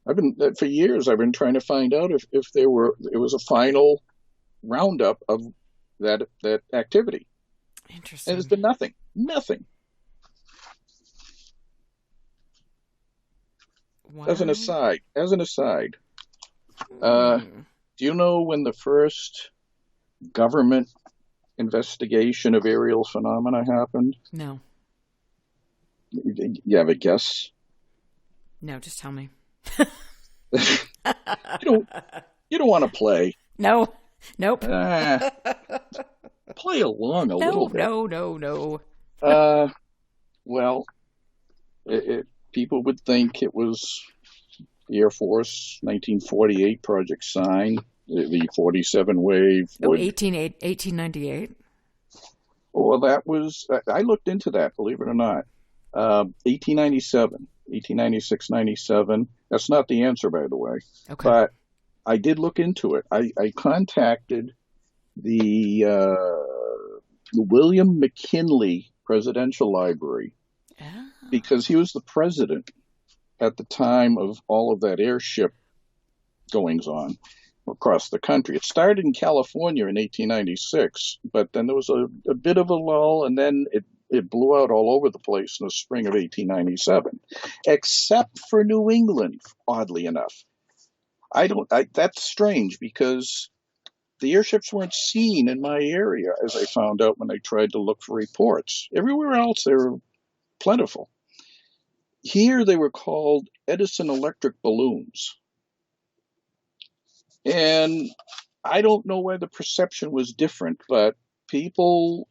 For years I've been trying to find out if it was a final roundup of that activity. Interesting. And there's been nothing. Wow. As an aside, do you know when the first government investigation of aerial phenomena happened? No. You have a guess? No, just tell me. You don't want to play. No. Nope. Play along a little bit. No. Well, people would think it was the Air Force 1948 Project Sign, the 47 wave. 1898. Well, that was, I looked into that, believe it or not. 1896, 97. That's not the answer, by the way. Okay. But I did look into it. I contacted the William McKinley Presidential Library because he was the president at the time of all of that airship goings on. across the country. It started in California in 1896, but then there was a bit of a lull, and then it blew out all over the place in the spring of 1897, except for New England, oddly enough. That's strange because the airships weren't seen in my area, as I found out when I tried to look for reports. Everywhere else, they were plentiful. Here, they were called Edison electric balloons. And I don't know why the perception was different, but people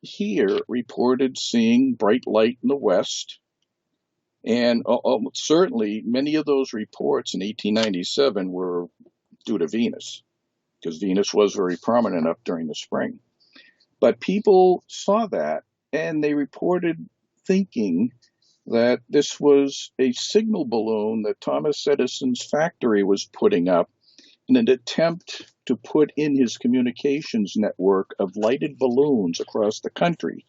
here reported seeing bright light in the west. And certainly, many of those reports in 1897 were due to Venus, because Venus was very prominent up during the spring. But people saw that, and they reported thinking that this was a signal balloon that Thomas Edison's factory was putting up in an attempt to put in his communications network of lighted balloons across the country.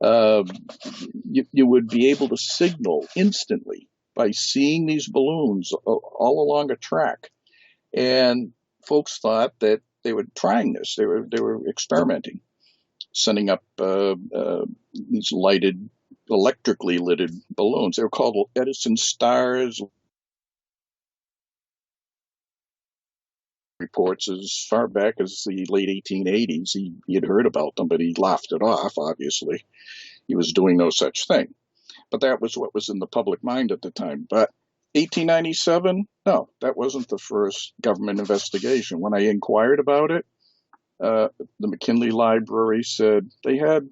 You would be able to signal instantly by seeing these balloons all along a track. And folks thought that they were trying this. They were experimenting, sending up these electrically lit balloons. They were called Edison stars. Reports as far back as the late 1880s. He had heard about them, but he laughed it off, obviously. He was doing no such thing. But that was what was in the public mind at the time. But 1897, no, that wasn't the first government investigation. When I inquired about it, the McKinley Library said they had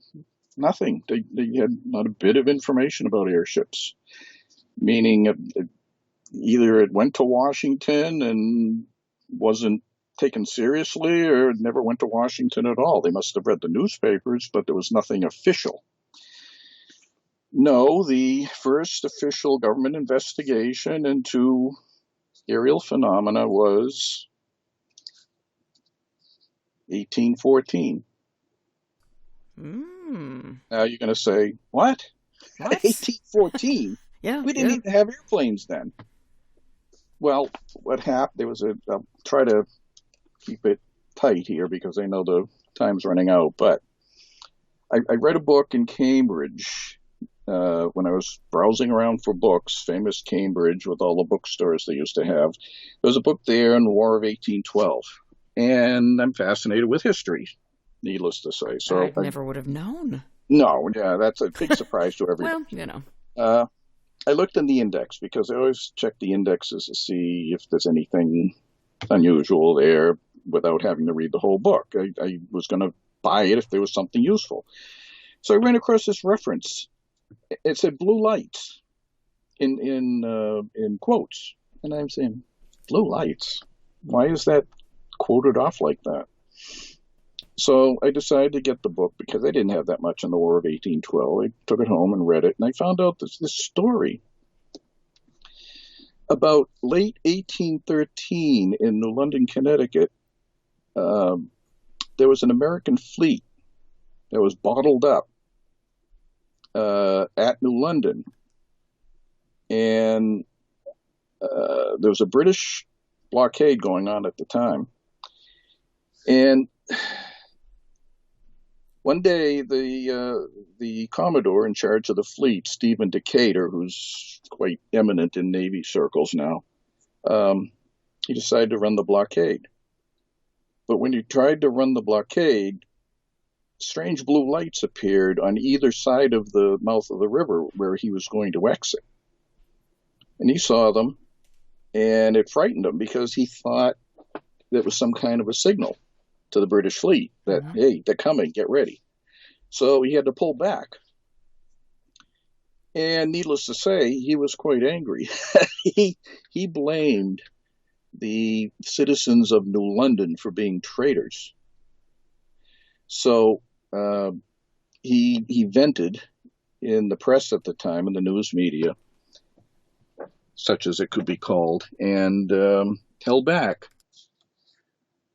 nothing. They had not a bit of information about airships, meaning either it went to Washington and wasn't taken seriously, or never went to Washington at all. They must have read the newspapers, but there was nothing official. No, the first official government investigation into aerial phenomena was 1814. Now you're going to say, what? 1814? Yeah. We didn't even have airplanes then. Well, what happened, I'll try to keep it tight here because I know the time's running out, but I read a book in Cambridge when I was browsing around for books, famous Cambridge with all the bookstores they used to have. There was a book there on the War of 1812, and I'm fascinated with history, needless to say. So I never would have known. No, yeah, that's a big surprise to everybody. Well, I looked in the index because I always check the indexes to see if there's anything unusual there without having to read the whole book. I was going to buy it if there was something useful. So I ran across this reference. It said blue lights in quotes. And I'm saying, blue lights? Why is that quoted off like that? So I decided to get the book because I didn't have that much on the War of 1812. I took it home and read it, and I found out this story. About late 1813 in New London, Connecticut, there was an American fleet that was bottled up at New London. And there was a British blockade going on at the time. And one day, the Commodore in charge of the fleet, Stephen Decatur, who's quite eminent in Navy circles now, he decided to run the blockade. But when he tried to run the blockade, strange blue lights appeared on either side of the mouth of the river where he was going to exit. And he saw them, and it frightened him because he thought it was some kind of a signal to the British fleet that, hey, they're coming, get ready. So he had to pull back. And needless to say, he was quite angry. He blamed the citizens of New London for being traitors. So he vented in the press at the time, in the news media, such as it could be called, and held back.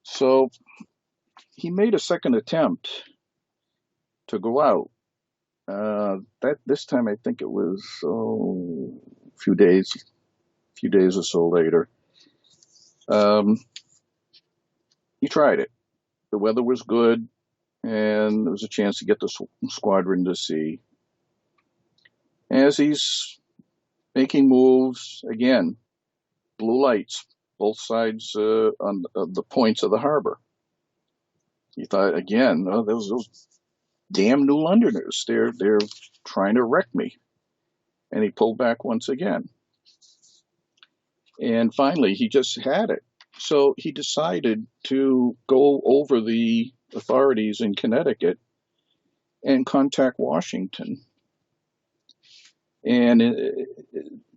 So he made a second attempt to go out. This time, I think it was a few days or so later. he tried it. The weather was good, and there was a chance to get the squadron to sea. As he's making moves, again, blue lights, both sides on the points of the harbor. He thought, again, oh, those damn New Londoners, they're trying to wreck me. And he pulled back once again. And finally, he just had it. So he decided to go over the authorities in Connecticut and contact Washington. And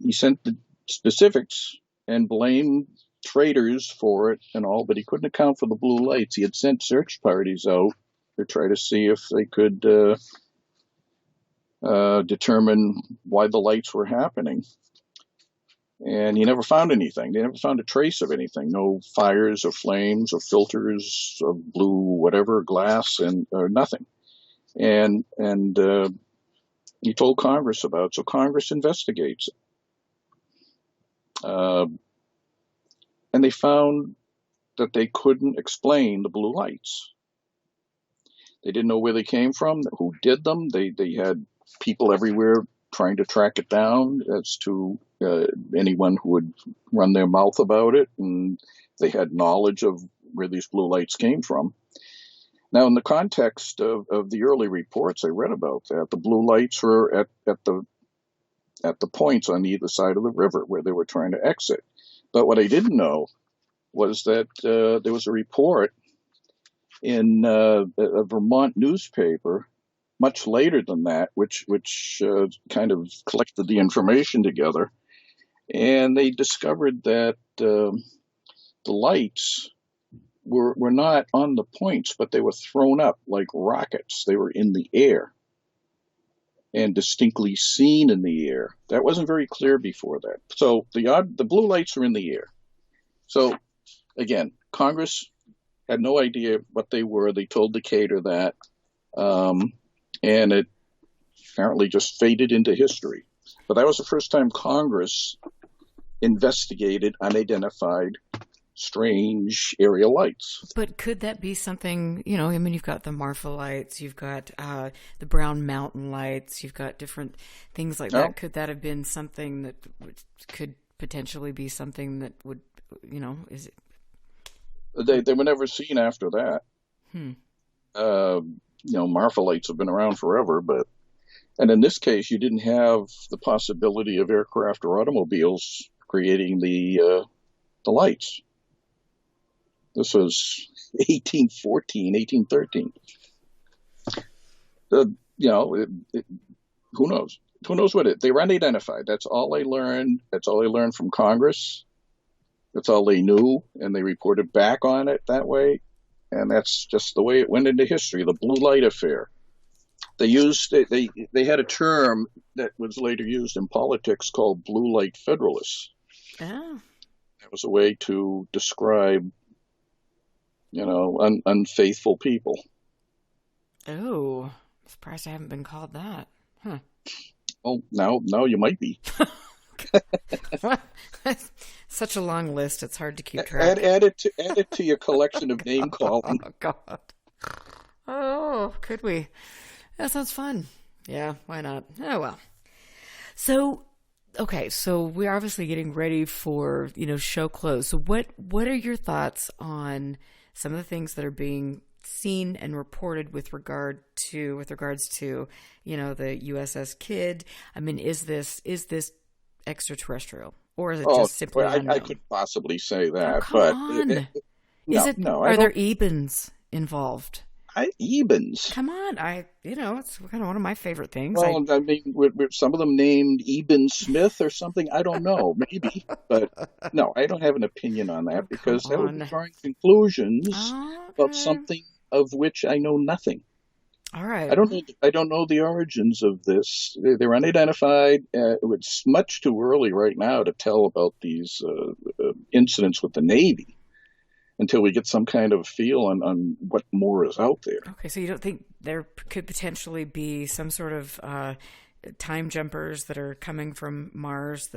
he sent the specifics and blamed traitors for it and all, but he couldn't account for the blue lights. He had sent search parties out to try to see if they could determine why the lights were happening. And he never found anything. They never found a trace of anything. No fires or flames or filters of blue, whatever, glass, or nothing. And he told Congress about it. So Congress investigates it. And they found that they couldn't explain the blue lights. They didn't know where they came from, who did them. They had people everywhere trying to track it down as to anyone who would run their mouth about it, and they had knowledge of where these blue lights came from. Now, in the context of the early reports I read about that, the blue lights were at the points on either side of the river where they were trying to exit. But what I didn't know was that there was a report in a Vermont newspaper much later than that, which kind of collected the information together, and they discovered that the lights were not on the points, but they were thrown up like rockets. They were in the air and distinctly seen in the air. That wasn't very clear before that. So the blue lights are in the air. So again, Congress had no idea what they were. They told Decatur that, and it apparently just faded into history. But that was the first time Congress investigated unidentified strange aerial lights. But could that be something, I mean, you've got the Marfa lights, you've got the Brown Mountain lights, you've got different things like that. Could that have been something that could potentially be something that would, is it? They were never seen after that. Marfa lights have been around forever, and in this case, you didn't have the possibility of aircraft or automobiles creating the lights. This was 1814, 1813. Who knows? Who knows what they were unidentified. That's all they learned. That's all they learned from Congress. That's all they knew, and they reported back on it that way. And that's just the way it went into history. The blue light affair. They had a term that was later used in politics called blue light federalists. Oh. That was a way to describe, unfaithful people. Oh, I'm surprised I haven't been called that. Huh. Oh, now you might be. Such a long list; it's hard to keep track. Add it to your collection of name calling. Oh God! Oh, could we? That sounds fun. Yeah, why not? Oh well. So, okay, so we're obviously getting ready for show close. So, what are your thoughts on some of the things that are being seen and reported with regards to the USS Kidd? I mean, is this extraterrestrial, or is it just simply unknown? I could possibly say that, oh, come on. No, are there Ebens involved? Ebens. Come on, it's kind of one of my favorite things. Well, I mean, were some of them named Eben Smith or something? I don't know, maybe, but no, I don't have an opinion on that because that would be drawing conclusions about something of which I know nothing. All right. I don't know the origins of this. They're unidentified. It's much too early right now to tell about these incidents with the Navy until we get some kind of feel on what more is out there. Okay, so you don't think there could potentially be some sort of time jumpers that are coming from Mars?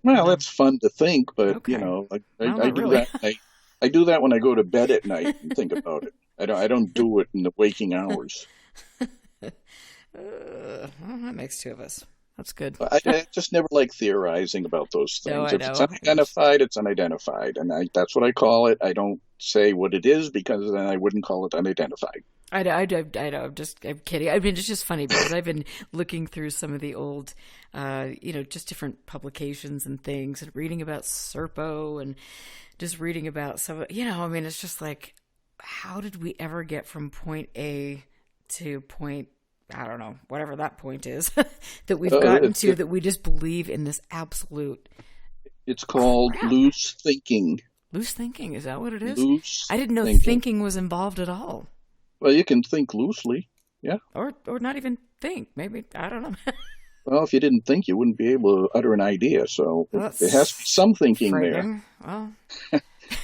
Well, that's fun to think, but okay. I do really. that. I do that when I go to bed at night and think about it. I don't do it in the waking hours. Well, that makes two of us. That's good. I just never like theorizing about those things. No, I If know. it's unidentified, it's unidentified. And that's what I call it. I don't say what it is because then I wouldn't call it unidentified. I know. I'm kidding. I mean, it's just funny because I've been looking through some of the old, just different publications and things, and reading about Serpo and just reading about some. I mean, it's just like, how did we ever get from point A to point, I don't know, whatever that point is, that we've gotten to, that we just believe in this absolute. It's called loose thinking. Loose thinking, is that what it is? Loose I didn't know thinking was involved at all. Well, you can think loosely, yeah. Or not even think, maybe, I don't know. Well, if you didn't think, you wouldn't be able to utter an idea, so there has to be some thinking there. Well.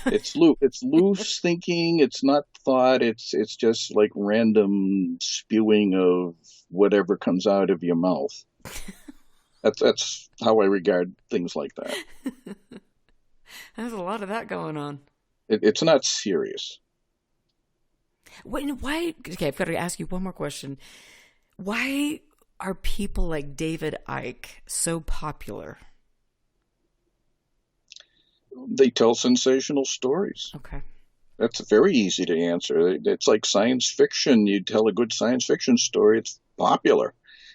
It's loose thinking, it's not thought, it's just like random spewing of whatever comes out of your mouth. That's how I regard things like that. There's a lot of that going on. It's not serious. Why? Okay, I've got to ask you one more question. Why are people like David Icke so popular? They tell sensational stories. Okay. That's very easy to answer. It's like science fiction. You tell a good science fiction story, it's popular.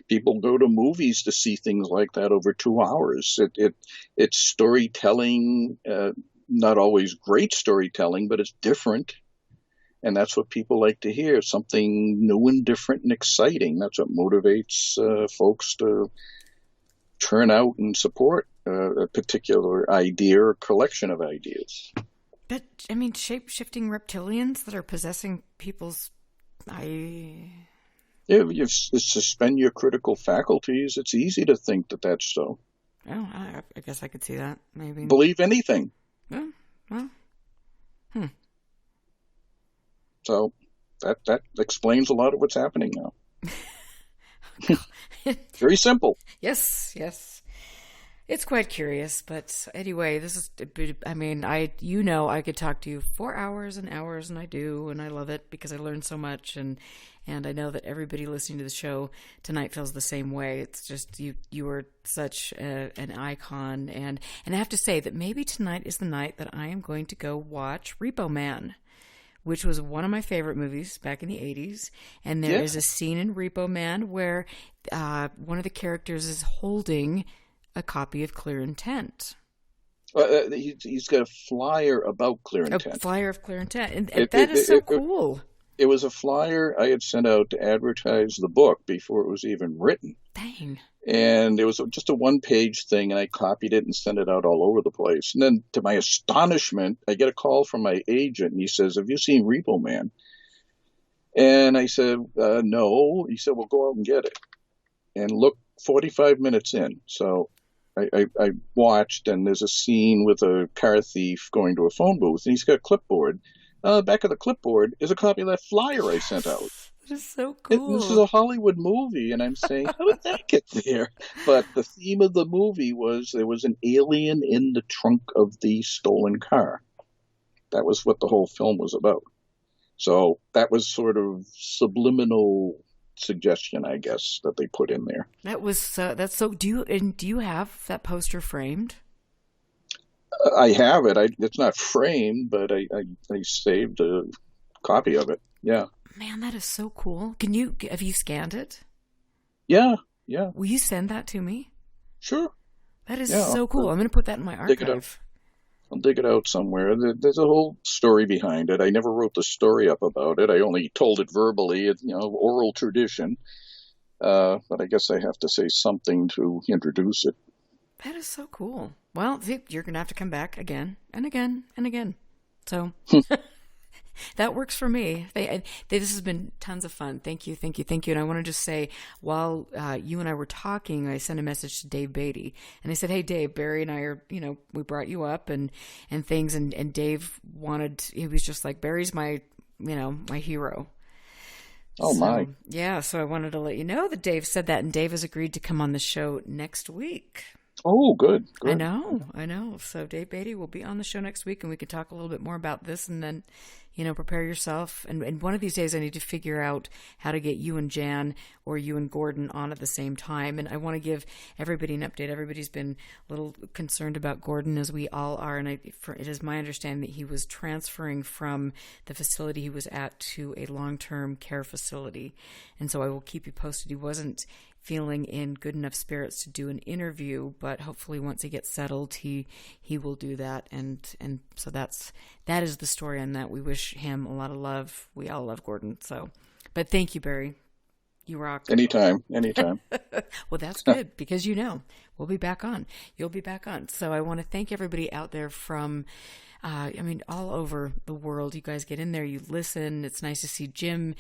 People go to movies to see things like that over 2 hours. It's storytelling, not always great storytelling, but it's different. And that's what people like to hear, something new and different and exciting. That's what motivates folks to turn out and support a particular idea or collection of ideas. But, I mean, shape-shifting reptilians that are possessing people's... Yeah, you suspend your critical faculties. It's easy to think that that's so. Oh, I guess I could see that, maybe. Believe anything. Yeah, well, So that explains a lot of what's happening now. Very simple. Yes. It's quite curious, but anyway, this is, I mean, I could talk to you for hours and hours, and I do, and I love it because I learned so much, and I know that everybody listening to the show tonight feels the same way. It's just, you are such an icon, and I have to say that maybe tonight is the night that I am going to go watch Repo Man, which was one of my favorite movies back in the 80s. And there is a scene in Repo Man where one of the characters is holding a copy of Clear Intent. He's got a flyer about Clear Intent. A flyer of Clear Intent. And that is so cool. It was a flyer I had sent out to advertise the book before it was even written. Dang. And it was just a one-page thing, and I copied it and sent it out all over the place. And then, to my astonishment, I get a call from my agent, and he says, "Have you seen Repo Man?" And I said, "No." He said, "Well, go out and get it." And look, 45 minutes in. So I watched, and there's a scene with a car thief going to a phone booth, and he's got a clipboard. Back of the clipboard is a copy of that flyer I sent out. That is so cool. This is a Hollywood movie, and I'm saying, how did that get there? But the theme of the movie was there was an alien in the trunk of the stolen car. That was what the whole film was about. So that was sort of subliminal suggestion, I guess, that they put in there. That's so. Do you have that poster framed? I have it. It's not framed, but I saved a copy of it. Yeah. Man, that is so cool. Have you scanned it? Yeah. Will you send that to me? Sure. That is so cool. I'm going to put that in my archive. I'll dig it out somewhere. There's a whole story behind it. I never wrote the story up about it. I only told it verbally, oral tradition. But I guess I have to say something to introduce it. That is so cool. Well, you're going to have to come back again and again and again. So that works for me. This has been tons of fun. Thank you. And I want to just say, while you and I were talking, I sent a message to Dave Beatty. And I said, "Hey, Dave, Barry and I are, we brought you up and things." And Dave he was just like, "Barry's my hero." Oh, my. Yeah, so I wanted to let you know that Dave said that, and Dave has agreed to come on the show next week. Oh, good. I know. So Dave Beatty will be on the show next week, and we can talk a little bit more about this, and then, prepare yourself. And one of these days I need to figure out how to get you and Jan or you and Gordon on at the same time. And I want to give everybody an update. Everybody's been a little concerned about Gordon, as we all are. And it is my understanding that he was transferring from the facility he was at to a long-term care facility. And so I will keep you posted. He wasn't feeling in good enough spirits to do an interview, but hopefully once he gets settled, he will do that. And so that is the story on that. We wish him a lot of love. We all love Gordon. So, but thank you, Barry. You rock. Anytime. Well, that's good, because we'll be back on. You'll be back on. So I want to thank everybody out there from all over the world. You guys get in there, you listen. It's nice to see Jim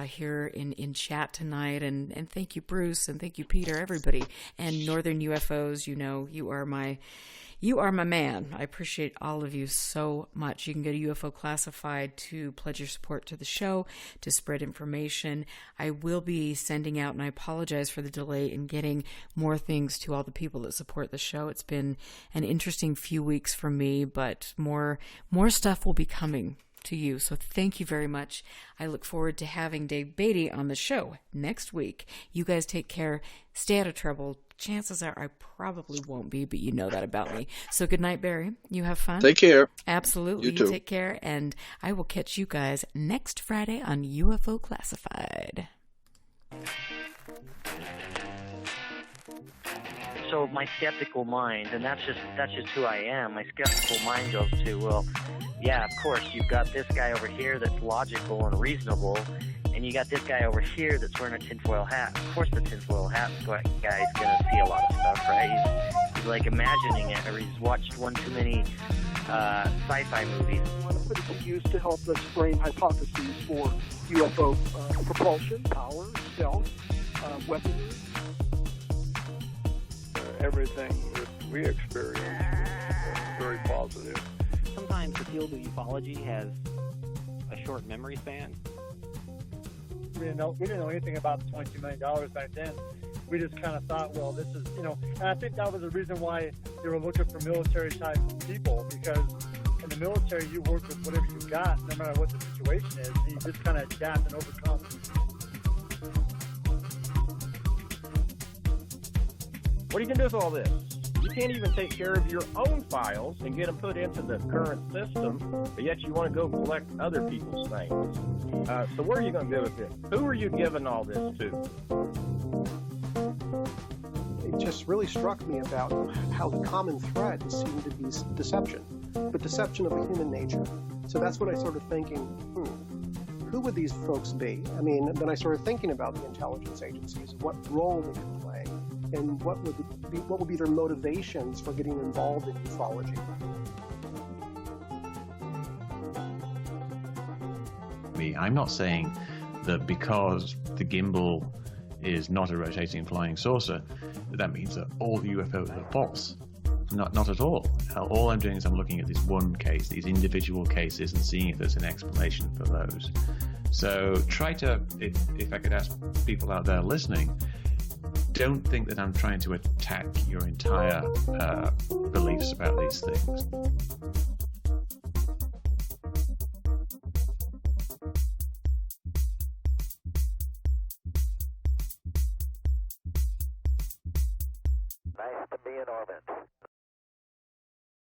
here in chat tonight. And thank you, Bruce, and thank you, Peter, everybody. And Northern UFOs, you are my man. I appreciate all of you so much. You can go to UFO Classified to pledge your support to the show, to spread information. I will be sending out, and I apologize for the delay in getting more things to all the people that support the show. It's been an interesting few weeks for me, but more stuff will be coming to you. So thank you very much. I look forward to having Dave Beatty on the show next week. You guys take care. Stay out of trouble. Chances are I probably won't be, but you know that about me. So good night, Barry. You have fun. Take care. Absolutely. You too. Take care. And I will catch you guys next Friday on UFO Classified. So my skeptical mind, and that's just who I am. My skeptical mind goes to, well, yeah, of course, you've got this guy over here that's logical and reasonable, and you got this guy over here that's wearing a tinfoil hat. Of course the tinfoil hat guy's going to see a lot of stuff, right? He's like imagining it, or he's watched one too many sci-fi movies. But it can be used to help us frame hypotheses for UFO propulsion, power, stealth, weaponry. Everything that we experience is very positive. Sometimes the field of ufology has a short memory span. We didn't know anything about the $22 million back then. We just kind of thought, well, this is, and I think that was the reason why they were looking for military-type people, because in the military, you work with whatever you got, no matter what the situation is. You just kind of adapt and overcome. What are you going to do with all this? You can't even take care of your own files and get them put into the current system, but yet you want to go collect other people's things. So what are you going to do with it? Who are you giving all this to? It just really struck me about how the common thread seemed to be deception, but deception of human nature. So that's what I started thinking, who would these folks be? I mean, then I started thinking about the intelligence agencies, what role they could play, and what would be their motivations for getting involved in ufology. I'm not saying that because the gimbal is not a rotating flying saucer, that means that all the UFOs are false. Not at all. All I'm doing is I'm looking at this one case, these individual cases, and seeing if there's an explanation for those. So try to, if I could ask people out there listening, don't think that I'm trying to attack your entire beliefs about these things. Nice to be in orbit.